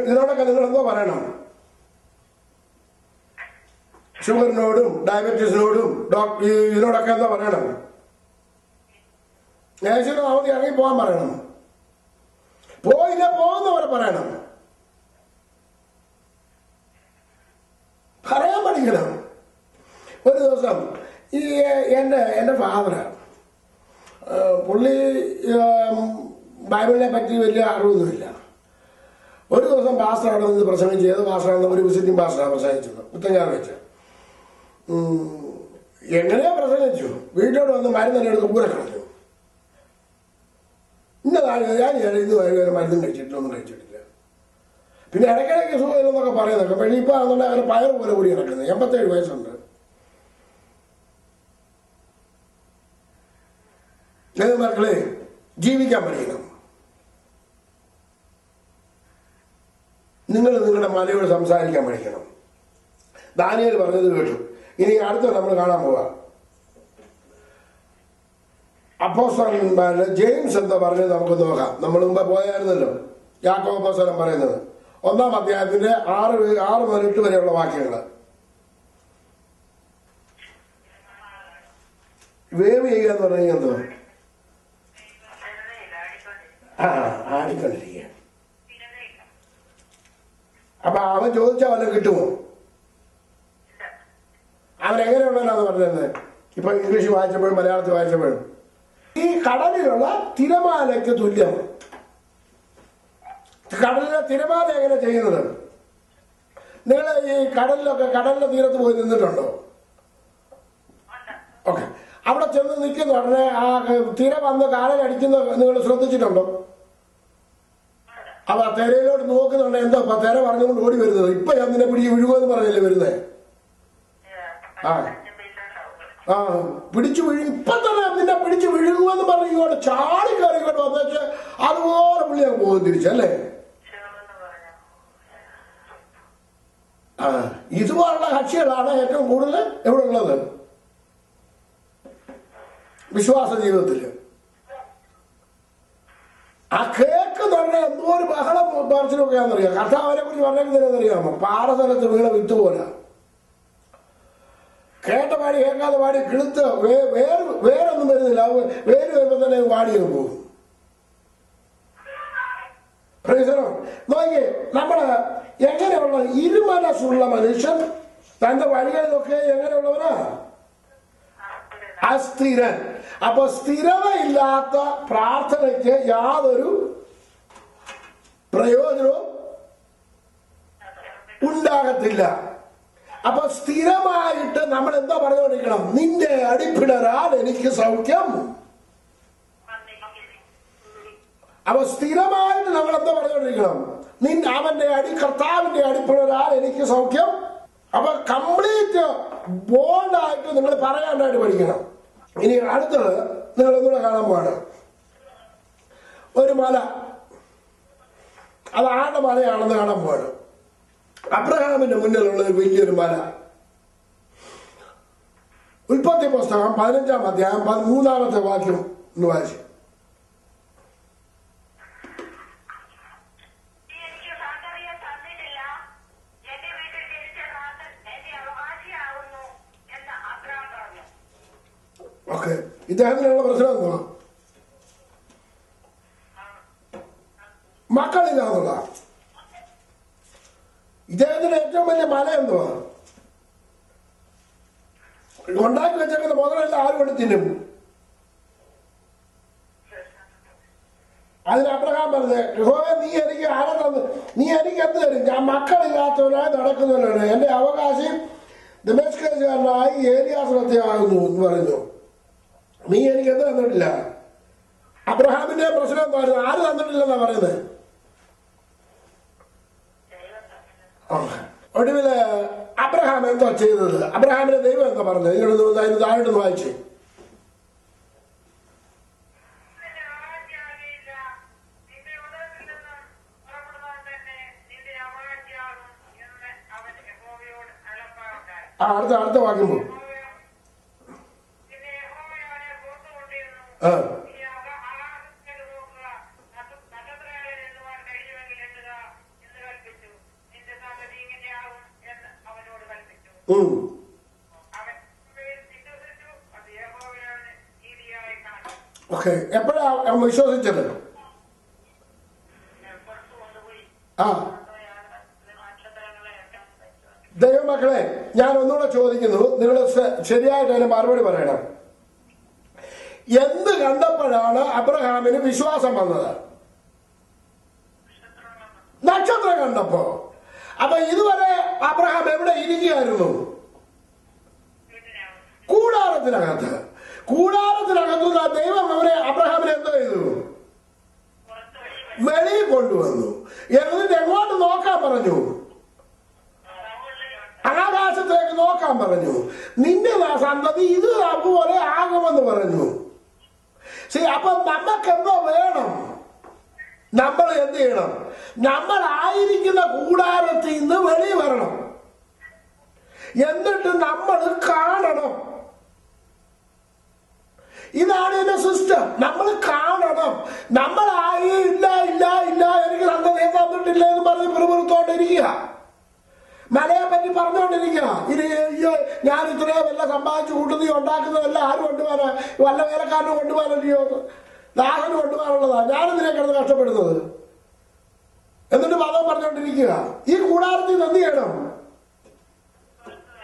ഇതിനോടൊക്കെ നിങ്ങൾ എന്തോ പറയണം? ഷുഗറിനോടും ഡയബറ്റീസിനോടും ഇതിനോടൊക്കെ എന്താ പറയണം? യേശുവിന്റെ നാമത്തിൽ ഇറങ്ങി പോകാൻ പറയണം. പോയില്ല പോകുന്നവരെ പറയണം. പറയാൻ പഠിക്കണം. ഒരു ദിവസം എൻ്റെ ഫാദറ്, പുള്ളി ബൈബിളിനെ പറ്റി വലിയ അറിവൊന്നുമില്ല. ഒരു ദിവസം പാസ്റ്റർ അവിടെ നിന്ന് പ്രസംഗം ചെയ്ത്, പാസ്റ്ററാണ് ഒരു വിസിറ്റിംഗ് പാസ്റ്ററാണ് പ്രസംഗിച്ചത് പുത്തഞ്ചാറ് വെച്ച്. എങ്ങനെയാ പ്രസംഗിച്ചു? വീട്ടിലോട്ട് വന്ന് മരുന്ന് എടുത്ത് പൂര കളഞ്ഞു. ഇന്നതാണ് ഞാൻ ഇന്ന് വരെ മരുന്നും കഴിച്ചിട്ടൊന്നും കഴിച്ചിട്ടില്ല. പിന്നെ ഇടയ്ക്കിടയ്ക്ക് സുഖമില്ലെന്നൊക്കെ പറയുന്നൊക്കെ. പക്ഷേ ഇപ്പൊ അതുകൊണ്ട് അവരെ പയർ പോലെ കൂടി കിടക്കുന്നത്. 87 വയസ്സുണ്ട്. മക്കളെ, ജീവിക്കാൻ പഠിക്കണം. നിങ്ങൾ നിങ്ങളുടെ മലയോട് സംസാരിക്കാൻ പഠിക്കണം. ദാനിയേൽ പറഞ്ഞത് കേട്ടു. ഇനി അടുത്ത നമ്മൾ കാണാൻ പോവാം. അപ്പോസ്തലന്മാരിൽ ജെയിംസ് എന്താ പറഞ്ഞത് നമുക്ക് നോക്കാം. നമ്മൾ മുമ്പ് പോയായിരുന്നല്ലോ യാക്കോബ് അപ്പോസ്തലൻ പറയുന്നത് 1-ാം അധ്യായത്തിന്റെ 6 മുതൽ 8 വരെയുള്ള വാക്യങ്ങൾ. വേവ് ചെയ്യുക എന്ന് പറഞ്ഞു കഴിഞ്ഞാൽ എന്തോ ആടിക്കൊണ്ടിരിക്കുക. അപ്പൊ അവൻ ചോദിച്ചാൽ വല്ലതും കിട്ടുമോ? അവൻ എങ്ങനെയുള്ളവനാന്ന് പറഞ്ഞത്? ഇപ്പൊ ഇംഗ്ലീഷ് വായിച്ചപ്പോഴും മലയാളത്തിൽ വായിച്ചപ്പോഴും ഈ കടലിലുള്ള തിരമാലയ്ക്ക് തുല്യം. കടലിലെ തിരമാല എങ്ങനെ ചെയ്യുന്നത്? നിങ്ങൾ ഈ കടലിന്റെ തീരത്ത് പോയി നിന്നിട്ടുണ്ടോ? ഓക്കെ, അവിടെ ചെന്ന് നിൽക്കുന്ന ഉടനെ ആ തിര വന്ന് കാലിലടിക്കുന്ന നിങ്ങൾ ശ്രദ്ധിച്ചിട്ടുണ്ടോ? അപ്പൊ തിരയിലോട്ട് നോക്കുന്നുണ്ട്, എന്താ തിര പറഞ്ഞുകൊണ്ട് ഓടി വരുന്നത്? ഇപ്പൊ ഞാൻ നിന്നെ പിടിച്ച് വിഴുകുമെന്ന് പറഞ്ഞല്ലേ വരുന്നേ? പിടിച്ചു വിഴുങ്ങി ഇപ്പൊ തന്നെ നിന്നെ പിടിച്ച് വിഴുകുമെന്ന് പറഞ്ഞ് ഇങ്ങോട്ട് ചാടി കയറി ഇങ്ങോട്ട് വന്നേച്ച് അതുപോലെ പുള്ളി അങ്ങ് പോകും തിരിച്ചല്ലേ? ഇതുപോലുള്ള കക്ഷികളാണ് ഏറ്റവും കൂടുതൽ എവിടെ ഉള്ളത് വിശ്വാസ ജീവിതത്തില്. ആ കേക്ക് തന്നെ എന്തോ ഒരു ബഹളം പറച്ചിലൊക്കെയാണെന്നറിയാം. കർത്താവിനെ കുറിച്ച് പറഞ്ഞിരുന്നറിയാമോ? പാറസ്ഥലത്ത് വീണ വിത്ത് പോലെ കേട്ട പാടി കേൾക്കാതെ പാടി കിളുത്ത് വേരൊന്നും വരുന്നില്ല. വേര് വരുമ്പോ തന്നെ വാടിയൊക്കെ പോകും. നോക്കിയേ, നമ്മള് എങ്ങനെയുള്ള ഇരുമനസ്സുള്ള മനുഷ്യൻ തന്റെ വഴികളിലൊക്കെ എങ്ങനെയുള്ളവനാ? അസ്ഥിരൻ. അപ്പൊ സ്ഥിരതയില്ലാത്ത പ്രാർത്ഥനയ്ക്ക് യാതൊരു പ്രയോജനവും ഉണ്ടാകത്തില്ല. അപ്പൊ സ്ഥിരമായിട്ട് നമ്മൾ എന്താ പറഞ്ഞുകൊണ്ടിരിക്കണം? നിന്റെ അടിപ്പിടരാൽ എനിക്ക് സൗഖ്യം. അപ്പൊ സ്ഥിരമായിട്ട് നമ്മൾ എന്താ പറഞ്ഞുകൊണ്ടിരിക്കണം? അവന്റെ കർത്താവിന്റെ അടിപ്പിടരാൽ എനിക്ക് സൗഖ്യം. അപ്പൊ കംപ്ലീറ്റ് ബോൾഡായിട്ട് നിങ്ങൾ പറയാനായിട്ട് പഠിക്കണം. ഇനി അടുത്തത് നിങ്ങൾ ഒന്നുകൂടെ കാണാൻ പോവാണ്. ഒരു മല, അത് ആരുടെ മലയാണെന്ന് കാണാൻ പോവാണ്. അബ്രഹാമിന്റെ മുന്നിലുള്ള ഒരു വലിയൊരു മല. ഉൽപ്പത്തി പുസ്തകം 15-ാം അധ്യായം 13-ാമത്തെ വാക്യം എന്ന് വായിച്ചു. ഓക്കെ, ഇദ്ദേഹത്തിനുള്ള പ്രശ്നം എന്തുവാ? മക്കളില്ലാന്നുള്ള. ഇദ്ദേഹത്തിന്റെ ഏറ്റവും വലിയ മല എന്തുവാ? ഉണ്ടാക്കി വെച്ചേക്കുന്ന മുതലെല്ലാം ആരും എടുത്ത് തിന്നും. അതിന് അബ്രഹാം പറഞ്ഞത്, യഹോവേ നീ എനിക്ക് ആരെ തന്നു? നീ എനിക്ക് എന്ത് തരും? ഞാൻ മക്കളില്ലാത്തവനായി നടക്കുന്നവനാണ്. എന്റെ അവകാശി ദമസ്കസുകാരനായി ഏലിയാസനത്തെയാകുന്നു എന്ന് പറഞ്ഞു. നീ എനിക്ക് എന്ത് തന്നിട്ടില്ല? അബ്രഹാമിന്റെ പ്രശ്നം എന്തായിരുന്നു? ആര് തന്നിട്ടില്ലെന്നാ പറയുന്നത്? ഒടുവില് അബ്രഹാം എന്തോ ചെയ്തത്? അബ്രഹാമിന്റെ ദൈവം എന്താ പറഞ്ഞത്? അതിന് താഴോട്ട് വായിച്ചേ. അടുത്ത വാക്യം പോകും. ഓക്കെ, എപ്പോഴാ വിശ്വസിച്ചത്? ദൈവമക്കളെ, ഞാൻ ഒന്നുകൂടെ ചോദിക്കുന്നു, നിങ്ങൾ ശരിയായിട്ട് അതിന് മറുപടി പറയണം. എന്ത് കണ്ടപ്പോഴാണ് അബ്രഹാമിന് വിശ്വാസം വന്നത്? നക്ഷത്രം കണ്ടപ്പോ. അപ്പൊ ഇതുവരെ അബ്രഹാം എവിടെ ഇരിക്കുകയായിരുന്നു? കൂടാരത്തിനകത്ത്. കൂടാരത്തിനകത്തുള്ള ദൈവം അബ്രഹാമിനെ എന്തോ ചെയ്തു? വെളിയിൽ കൊണ്ടുവന്നു. എന്നിട്ട് എങ്ങോട്ട് നോക്കാൻ പറഞ്ഞു? ആകാശത്തേക്ക് നോക്കാൻ പറഞ്ഞു. നിന്റെ സന്തതി ഇത് അതുപോലെ ആകുമെന്ന് പറഞ്ഞു. ശരി, അപ്പൊ നമുക്ക് എന്തോ വേണം? നമ്മൾ എന്ത് ചെയ്യണം? നമ്മൾ ആയിരിക്കുന്ന കൂടാരത്തിൽ നിന്ന് വെളി വരണം. എന്നിട്ട് നമ്മൾ കാണണം. ഇതാണ് എന്റെ സിസ്റ്റം. വെളിച്ചം നമ്മൾ കാണണം. നമ്മളായി ഇല്ല ഇല്ല ഇല്ല എനിക്ക് തന്നിട്ടില്ല എന്ന് പറഞ്ഞ് പിറുപിറുത്തോണ്ടിരിക്കുക, മലയെ പറ്റി പറഞ്ഞുകൊണ്ടിരിക്കുക. ഇനി ഞാൻ ഇത്രയും വല്ല സമ്പാദിച്ചു കൂട്ടുന്നീ ഉണ്ടാക്കുന്നതല്ല ആരും കൊണ്ടുപോകാനാ, വല്ല വേലക്കാരനും കൊണ്ടുപോകാനല്ലയോ, ദാഹന് കൊണ്ടുപോകാനുള്ളതാ. ഞാനെന്തിനാ കിടന്ന് കഷ്ടപ്പെടുന്നത്? എന്നിട്ട് മതം പറഞ്ഞുകൊണ്ടിരിക്കുക. ഈ കൂടാരത്തിൽ നിന്ന് എന്ത് ചെയ്യണം?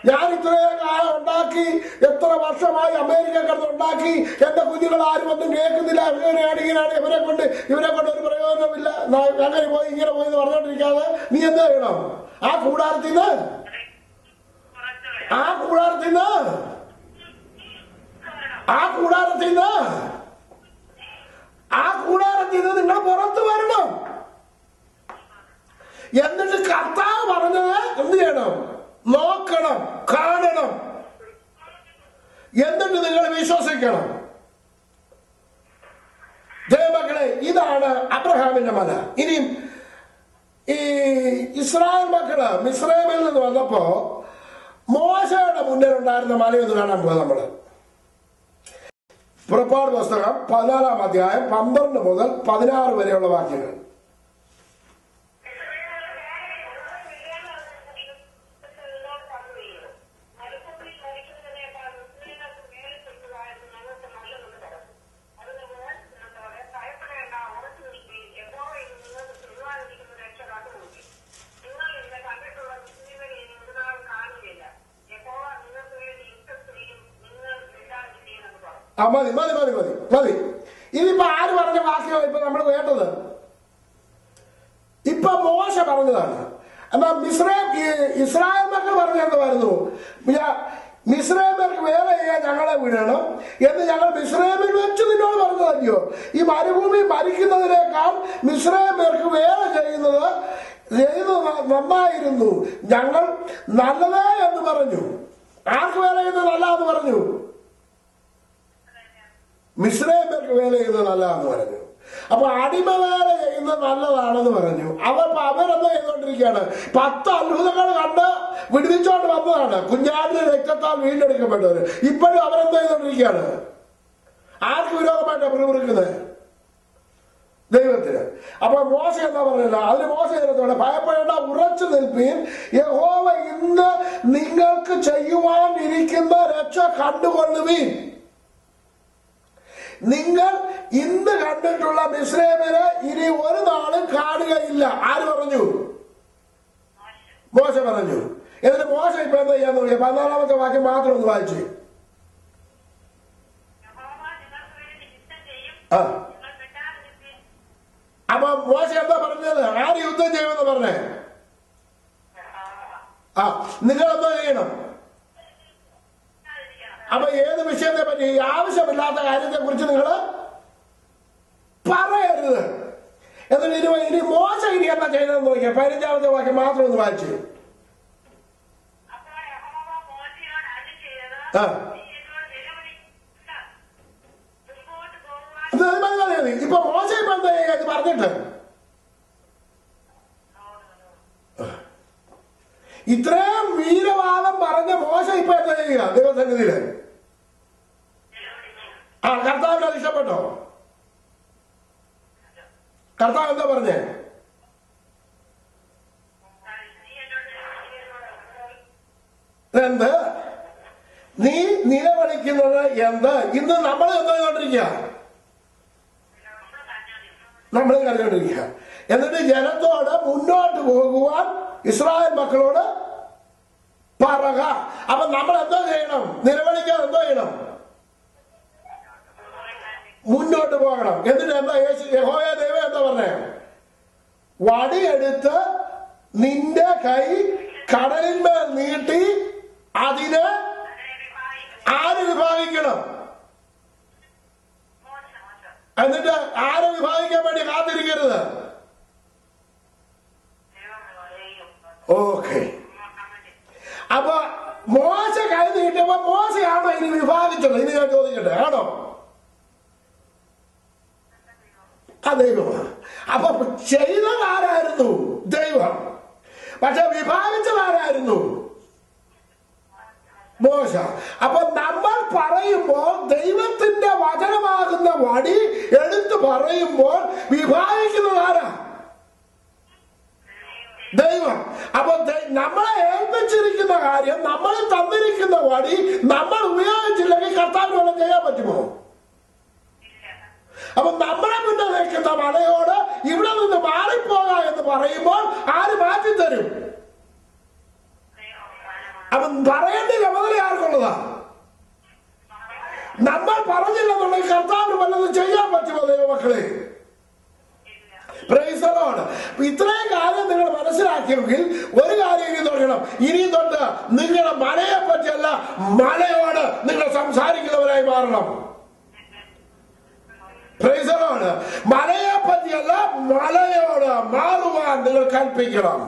ഞാൻ ഇത്രയും കാലം ഉണ്ടാക്കി, എത്ര വർഷമായി അമേരിക്ക കിടന്ന് ഉണ്ടാക്കി, എന്റെ കുഞ്ഞുങ്ങൾ ആരും ഒന്നും കേൾക്കുന്നില്ല, ഇങ്ങനെയാണ് ഇങ്ങനെയാണ്, ഇവരെ കൊണ്ട് ഒരു പ്രയോജനമില്ല, അങ്ങനെ പോയി ഇങ്ങനെ പോയി എന്ന് പറഞ്ഞുകൊണ്ടിരിക്കാതെ നീ എന്ത് ചെയ്യണം? ആ കൂടാരത്തിൽ നിന്ന് നിങ്ങൾ പുറത്തു വരണം. എന്നിട്ട് കർത്താവ് പറഞ്ഞത് എന്ത് ചെയ്യണം? നോക്കണം, കാണണം, എന്നിട്ട് നിങ്ങൾ വിശ്വസിക്കണം. ദൈവമക്കളെ, ഇതാണ് അബ്രഹാമിന്റെ മല. ഇനിയും ഈ ഇസ്രായേൽ മക്കള് മിസ്രൈമിൽ നിന്ന് വന്നപ്പോ മോശയുടെ മുന്നിൽ ഉണ്ടായിരുന്ന മലയൊന്ന് കാണാൻ പോകാം. നമ്മള് പുറപ്പാട് പുസ്തകം 14-ാം അധ്യായം 12 മുതൽ 16 വരെയുള്ള വാക്യങ്ങൾ. മതി മതി മതി മതി മതി. ഇതിപ്പോ ആര് പറഞ്ഞ വാക്യം ഇപ്പൊ നമ്മൾ കേട്ടത്? ഇപ്പൊ മോശ പറഞ്ഞതാണ്. എന്നാ ഇസ്രായേൽ മക്കൾ പറഞ്ഞെന്തായിരുന്നു? മിസ്രൈമ്യർക്ക് വേല ചെയ്യാൻ ഞങ്ങളെ വിടണം എന്ന് ഞങ്ങൾ മിസ്രൈമിൽ വെച്ച് നിന്നോട് പറഞ്ഞതല്ലയോ? ഈ മരുഭൂമി മരിക്കുന്നതിനേക്കാൾ മിസ്രൈമ്യർക്ക് വേല ചെയ്യുന്നത് നന്നായിരുന്നു, ഞങ്ങൾ നല്ലതേ എന്ന് പറഞ്ഞു. ആർക്ക് വേല ചെയ്യുന്നത് നല്ല എന്ന് പറഞ്ഞു? മിസ്രൈമ്യർക്ക് വേല ചെയ്യുന്നത് നല്ലതാന്ന് പറഞ്ഞു. അപ്പൊ അടിമ വേല ചെയ്യുന്നത് നല്ലതാണെന്ന് പറഞ്ഞു. അവരെന്താ ചെയ്തോണ്ടിരിക്കുകയാണ്? 10 അത്ഭുതങ്ങൾ കണ്ട് വിടുവിച്ചോണ്ട് വന്നതാണ്, കുഞ്ഞാടിന്റെ രക്തത്താൽ വീണ്ടെടുക്കപ്പെട്ടവര്. ഇപ്പോഴും അവരെന്താ ചെയ്തോണ്ടിരിക്കുകയാണ്? ആർക്ക് വിരോധമായിട്ടാണ് പിറുപിറുക്കുന്നത്? ദൈവത്തിന്. അപ്പൊ മോശ എന്താ പറഞ്ഞില്ല? അതിന് മോശ ചെയ്തോടെ ഭയപ്പെടേണ്ട, ഉറച്ചു നിൽപ്പീൻ, യഹോവ ഇന്ന് നിങ്ങൾക്ക് ചെയ്യുവാൻ ഇരിക്കുന്ന രക്ഷ കണ്ടുകൊള്ളുവീൻ. നിങ്ങൾ ഇന്ന് കണ്ടിട്ടുള്ള മിസ്രൈമിനെ ഇനി ഒരു നാളും കാണുകയില്ല. ആര് പറഞ്ഞു? മോശ പറഞ്ഞു. എന്നിട്ട് മോശ ഇപ്പൊ എന്താ ചെയ്യാന്ന് നോക്കിയ 14-ാമത്തെ വാക്യം മാത്രം ഒന്ന് വായിച്ചു. അപ്പൊ മോശ എന്താ പറഞ്ഞത്? ആര് യുദ്ധം ചെയ്യുമെന്ന് പറഞ്ഞേ? നിങ്ങൾ എന്താ ചെയ്യണം? അപ്പൊ ഏത് വിഷയത്തെ പറ്റി? ആവശ്യമില്ലാത്ത കാര്യത്തെ കുറിച്ച് നിങ്ങൾ പറയരുത്. എന്നിട്ട് ഇനി മോശ ഇനി എന്താ ചെയ്തതെന്ന് നോക്കിയാൽ 15-ാമത്തെ വാക്യം മാത്രം ഒന്ന് വായിച്ചു. ഇപ്പൊ മോശ ഇപ്പൊ എന്താ ചെയ്യുക പറഞ്ഞിട്ട്? ഇത്രയും വീരവാദം പറഞ്ഞ മോശ ഇപ്പൊ എന്താ ചെയ്യുക ദൈവസന്നിധിയില്? കർത്താവിന് അത് ഇഷ്ടപ്പെട്ടോ? കർത്താവ് എന്താ പറഞ്ഞേ? എന്ത് നീ നിലവിളിക്കുന്നത് എന്ത്? ഇന്ന് നമ്മൾ എന്താ ചെയ്തോണ്ടിരിക്കുക? നമ്മൾ കരുതോണ്ടിരിക്കുക. എന്നിട്ട് ജനത്തോട് മുന്നോട്ട് പോകുവാൻ ഇസ്രായേൽ മക്കളോട് പറക. അപ്പൊ നമ്മൾ എന്തോ ചെയ്യണം? നിലവിളിക്കാൻ എന്തോ ചെയ്യണം? മുന്നോട്ട് പോകണം. എന്നിട്ട് എന്താ യഹോവ ദൈവം എന്താ പറഞ്ഞേ? വടിയെടുത്ത് നിന്റെ കൈ കടലിന്മേൽ നീട്ടി അതിന് ആര് വിഭാഗിക്കണം? എന്നിട്ട് ആരെ വിഭാഗിക്കാൻ വേണ്ടി കാത്തിരിക്കരുത്. ഓക്കെ. അപ്പൊ മോശ കൈ നീട്ടിയപ്പോ മോശയാണോ ഇനി വിഭാഗിച്ചത്? ഇനി ഞാൻ ചോദിക്കട്ടെ, ആണോ? ദൈവമാണ്. അപ്പൊ ചെയ്തത് ആരായിരുന്നു? ദൈവം. പക്ഷെ വിഭാഗിച്ചത് ആരായിരുന്നു? മോശ. അപ്പൊ നമ്മൾ പറയുമ്പോൾ ദൈവത്തിന്റെ വചനമാകുന്ന വടി എടുത്തു പറയുമ്പോൾ വിഭാഗിക്കുന്നത് ആരാ? ദൈവം. അപ്പൊ നമ്മളെ ഏൽപ്പിച്ചിരിക്കുന്ന കാര്യം, നമ്മളെ തന്നിരിക്കുന്ന വടി നമ്മൾ ഉപയോഗിച്ചില്ലെങ്കിൽ കർത്താവിന് വല്ലതും ചെയ്യാൻ പറ്റുമോ? അപ്പൊ നമ്മളെ മുന്നിൽ നിൽക്കുന്ന മലയോട് ഇവിടെ നിന്ന് മാറിപ്പോക എന്ന് പറയുമ്പോൾ ആര് മാറ്റിത്തരും? അപ്പൊ പറയേണ്ട ചുമതല ആർക്കുള്ളതാ? നമ്മൾ പറഞ്ഞില്ലെന്നുണ്ടെങ്കിൽ കർത്താവിന് വല്ലതും ചെയ്യാൻ പറ്റുമോ ദൈവമക്കളെ? Price the Lord. ഇത്രയും കാര്യം നിങ്ങൾ മനസ്സിലാക്കിയെങ്കിൽ ഒരു കാര്യം ഇനി തുടങ്ങണം. ഇനി തൊട്ട് നിങ്ങളുടെ മലയെ പറ്റിയല്ല, മലയോട് നിങ്ങൾ സംസാരിക്കുന്നവരായി മാറണം. Price the Lord. മലയെ പറ്റിയല്ല, മലയോട് മാറുവാൻ നിങ്ങൾ കൽപ്പിക്കണം.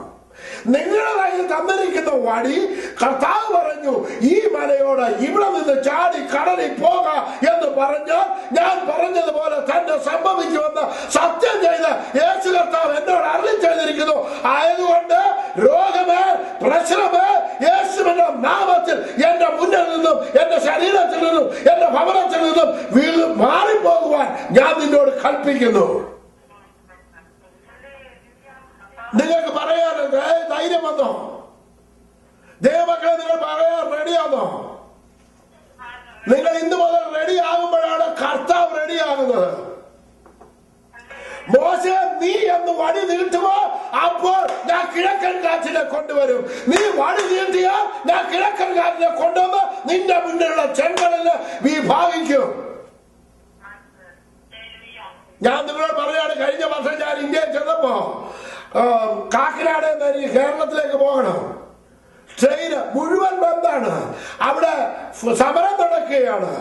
നിങ്ങളുടെ കയ്യിൽ തന്നിരിക്കുന്ന വടി, കർത്താവ് പറഞ്ഞു ഈ മലയോട് ഇവിടെ നിന്ന് ചാടി കടലിൽ പോക എന്ന് പറഞ്ഞാൽ ഞാൻ പറഞ്ഞതുപോലെ തന്നെ സംഭവിക്കുമെന്ന് സത്യം ചെയ്ത് യേശു കർത്താവ് എന്നോട് അരുളി ചെയ്തിരിക്കുന്നു. ആയതുകൊണ്ട് രോഗമേ, പ്രശ്നമേ യേശുവിന്റെ നാമത്തിൽ എന്റെ മുന്നിൽ നിന്നും, എന്റെ ശരീരത്തിൽ നിന്നും, എന്റെ ഭവനത്തിൽ നിന്നും മാറിപ്പോകുവാൻ ഞാൻ നിന്നോട് കൽപ്പിക്കുന്നു. നിങ്ങൾക്ക് പറയാൻ ധൈര്യം വന്നോ? ദൈവമക്കളെ, നിങ്ങൾ പറയാൻ റെഡിയാണോ? നിങ്ങൾ ഇന്ന് മുതൽ റെഡി ആകുമ്പോഴാണ് കർത്താവ് റെഡിയാകുന്നത്. മോശെ, നീ എന്ന് വടി നീട്ടുമോ അപ്പോൾ ഞാൻ കിഴക്കൻ കാറ്റിനെ കൊണ്ടുവരും. നീ വടി നീട്ടിയാൽ ഞാൻ കിഴക്കൻ കാറ്റിനെ കൊണ്ടുവന്ന് നിന്റെ മുന്നിലുള്ള ചെങ്കടലിനെ വിഭാഗിക്കും. ഞാൻ നിങ്ങളോട് പറയാണ്, കഴിഞ്ഞ വർഷം ഞാൻ ഇന്ത്യയിൽ ചെന്നപ്പോ കാക്കിനാട് നിന്ന് കേരളത്തിലേക്ക് പോകണം. ട്രെയിന് മുഴുവൻ ബന്ധാണ്. അവിടെ സമരം നടക്കുകയാണ്.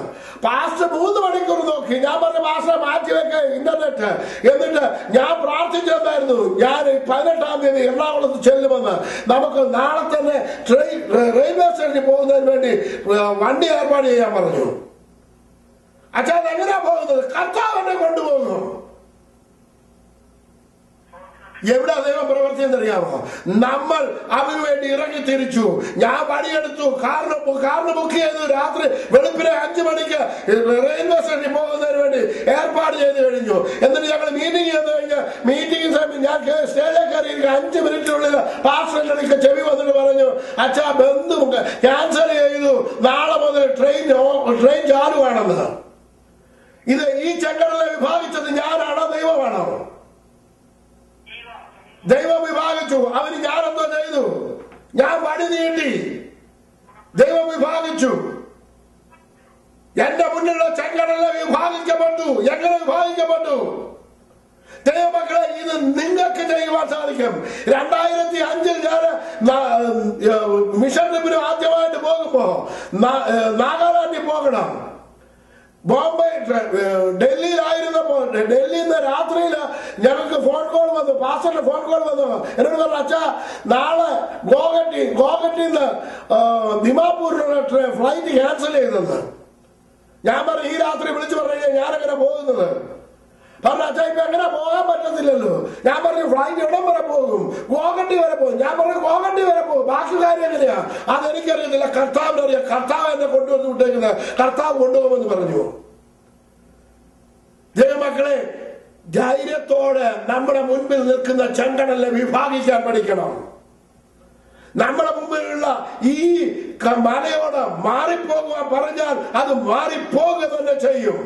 പാസ്റ്റർ 3 മണിക്കൂർ നോക്കി. ഞാൻ പറഞ്ഞു, പാസ്റ്റർ മാറ്റിവെക്ക ഇന്റർനെറ്റ്. എന്നിട്ട് ഞാൻ പ്രാർത്ഥിച്ചെന്നായിരുന്നു, ഞാൻ 18-ാം തീയതി എറണാകുളത്ത് ചെല്ലുമെന്ന്. നമുക്ക് നാളെ തന്നെ റെയിൽവേ സ്റ്റേഷനിൽ പോകുന്നതിന് വേണ്ടി വണ്ടി ഏർപ്പാട് ചെയ്യാൻ പറഞ്ഞു. അച്ഛാ, അതെങ്ങനെയാ പോകുന്നത്? കർത്താവ് എന്നെ കൊണ്ടുപോകുന്നു. എവിടെ ദൈവം പ്രവർത്തിയെന്നറിയാമോ? നമ്മൾ അവന് വേണ്ടി ഇറങ്ങി തിരിച്ചു. ഞാൻ വടിയെടുത്തു, കാറിന് ബുക്ക് ചെയ്തു. രാത്രി വെളുപ്പിനെ 5 മണിക്ക് റെയിൽവേ സ്റ്റേഷനിൽ പോകുന്നതിന് വേണ്ടി ഏർപ്പാട് ചെയ്ത് കഴിഞ്ഞു. എന്നിട്ട് ഞങ്ങൾ മീറ്റിംഗ് ചെയ്ത് കഴിഞ്ഞ് മീറ്റിംഗ് സമയം ഞാൻ സ്റ്റേജിൽ കയറിയിരിക്കുക 5 മിനിറ്റിനുള്ളിൽ പാസ്റ്ററിന്റെ ചെവി വന്നിട്ട് പറഞ്ഞു, അച്ഛാ, ബന്ധു ക്യാൻസൽ ചെയ്തു, നാളെ മുതൽ ട്രെയിൻ ചാലുവാണെന്ന്. ഇത് ഈ ചെങ്കടലിനെ വിഭാഗിച്ചത് ഞാനാണോ ദൈവമാണോ? ദൈവം വിഭാഗിച്ചു. അവന് ഞാനെന്തോ ചെയ്തു? ഞാൻ വടി നീട്ടി. ദൈവം വിഭാഗിച്ചു. എന്റെ മുന്നിലുള്ള ചെങ്കടലിനെ വിഭാഗിക്കപ്പെട്ടു. എങ്ങനെ വിഭാഗിക്കപ്പെട്ടു? ദൈവമക്കളെ, ഇത് നിങ്ങൾക്ക് ചെയ്യുവാൻ സാധിക്കും. 2005 ഞാൻ മിഷൻ ട്രിപ്പിന് ആദ്യമായിട്ട് പോകുമ്പോ നാഗാലാൻഡിൽ പോകണം. ബോംബെ ഡൽഹിയിലായിരുന്നപ്പോ ഡൽഹിയിൽ നിന്ന് രാത്രിയിൽ ഞങ്ങൾക്ക് ഫോൺ കോൾ വന്നു. പാസ്റ്ററിന്റെ ഫോൺ കോൾ വന്നു. എന്നോട് പറഞ്ഞു, അച്ഛാ, നാളെ ഗോഹട്ടിന്ന് ദിമാപൂരിലുള്ള ഫ്ലൈറ്റ് ക്യാൻസൽ ചെയ്തെന്ന്. ഞാൻ പറഞ്ഞു, ഈ രാത്രി വിളിച്ചു പറഞ്ഞു ഞാനെങ്ങനെ പോകുന്നത്? പറഞ്ഞു, അച്ഛാ, ഇപ്പൊ എങ്ങനെ പോകാൻ പറ്റത്തില്ലല്ലോ. ഞാൻ പറഞ്ഞു, ഫ്ലൈറ്റ് എവിടം വരെ പോകും? ഗോഹട്ടി വരെ പോകും. ഞാൻ പറഞ്ഞു, ഗോഹട്ടി വരെ പോകും. ബാക്കി കാര്യം എങ്ങനെയാ? അതെനിക്കറിയത്തില്ല, കർത്താവിനറിയാം. കർത്താവ് എന്നെ കൊണ്ടുവന്ന് വിട്ടേക്കുന്നത്, കർത്താവ് കൊണ്ടുപോകുമെന്ന് പറഞ്ഞു. ദൈവമക്കളെ, ധൈര്യത്തോടെ നമ്മുടെ മുൻപിൽ നിൽക്കുന്ന ചെങ്കടലിനെ വിഭാഗിക്കാൻ പഠിക്കണം. നമ്മുടെ മുമ്പിലുള്ള ഈ മലയോട് മാറിപ്പോകുവാൻ പറഞ്ഞാൽ അത് മാറിപ്പോകുക തന്നെ ചെയ്യും.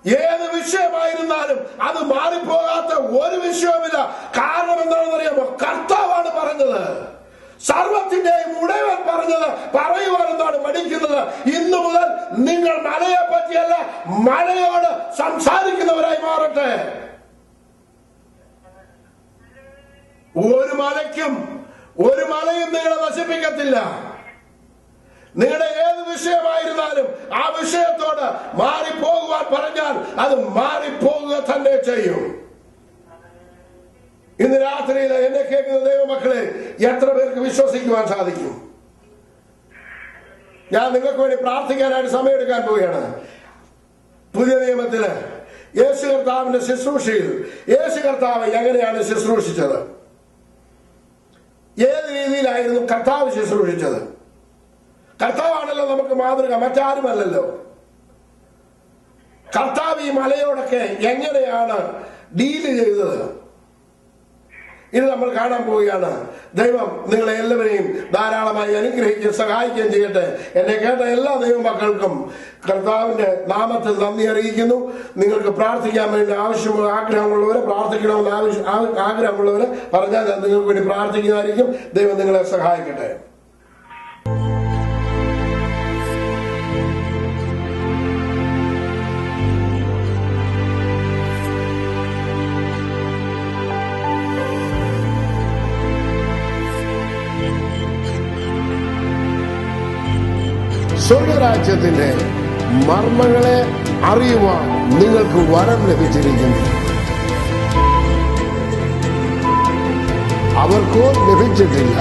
ഏത് വിഷയമായിരുന്നാലും അത് മാറിപ്പോകാത്ത ഒരു വിഷയവുമില്ല. കാരണം എന്താണെന്ന് അറിയാമോ? കർത്താവാണ് പറഞ്ഞത്. സർവത്തിന്റെയും ഉടയവൻ പറഞ്ഞത് പറയുവാൻ എന്താണ് മടിക്കുന്നത്? ഇന്നു മുതൽ നിങ്ങൾ മലയെ പറ്റിയല്ല, മലയോട് സംസാരിക്കുന്നവരായി മാറട്ടെ. ഒരു മലയും നിങ്ങളെ നശിപ്പിക്കത്തില്ല. നിങ്ങളുടെ ഏത് വിഷയമായിരുന്നാലും ആ വിഷയത്തോട് മാറിപ്പോകുവാൻ പറഞ്ഞാൽ അത് മാറിപ്പോകുക തന്നെ ചെയ്യും. ഇന്ന് രാത്രിയിൽ എന്നെ കേൾക്കുന്ന ദൈവമക്കളെ, എത്ര പേർക്ക് വിശ്വസിക്കുവാൻ സാധിക്കും? ഞാൻ നിങ്ങൾക്ക് വേണ്ടി പ്രാർത്ഥിക്കാനായിട്ട് സമയമെടുക്കാൻ പോവുകയാണ്. പുതിയ നിയമത്തില് യേശു കർത്താവിന്റെ ശുശ്രൂഷയിൽ യേശു കർത്താവ് എങ്ങനെയാണ് ശുശ്രൂഷിച്ചത്? ഏത് രീതിയിലായിരുന്നു കർത്താവ് ശുശ്രൂഷിച്ചത്? കർത്താവാണല്ലോ നമുക്ക് മാതൃക, മറ്റാരുമല്ലല്ലോ. കർത്താവ് ഈ മലയോടൊക്കെ എങ്ങനെയാണ് ഡീല് ചെയ്തത്? ഇത് നമ്മൾ കാണാൻ പോവുകയാണ്. ദൈവം നിങ്ങളെ എല്ലാവരെയും ധാരാളമായി അനുഗ്രഹിക്കുകയും സഹായിക്കുകയും ചെയ്യട്ടെ. എന്നെ കേട്ട എല്ലാ ദൈവമക്കൾക്കും കർത്താവിന്റെ നാമത്തിൽ നന്ദി അറിയിക്കുന്നു. നിങ്ങൾക്ക് പ്രാർത്ഥിക്കാൻ വേണ്ടി ആഗ്രഹമുള്ളവരെ, പ്രാർത്ഥിക്കണമെന്ന് ആഗ്രഹമുള്ളവരെ പറഞ്ഞാൽ ഞാൻ നിങ്ങൾക്ക് വേണ്ടി പ്രാർത്ഥിക്കുന്നതായിരിക്കും. ദൈവം നിങ്ങളെ സഹായിക്കട്ടെ. സ്വർഗരാജ്യത്തിന്റെ മർമ്മങ്ങളെ അറിയുവാൻ നിങ്ങൾക്ക് വരം ലഭിച്ചിരിക്കുന്നു. അവർക്കോ ലഭിച്ചിട്ടില്ല.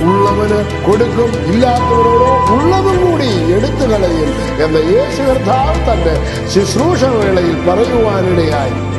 ഉള്ളവന് കൊടുക്കും, ഇല്ലാത്തവരോടോ ഉള്ളതും കൂടി എടുത്തു കളയും എന്ന് യേശു കർത്താവ് തന്റെ ശുശ്രൂഷ വേളയിൽ പറയുവാനിടയായി.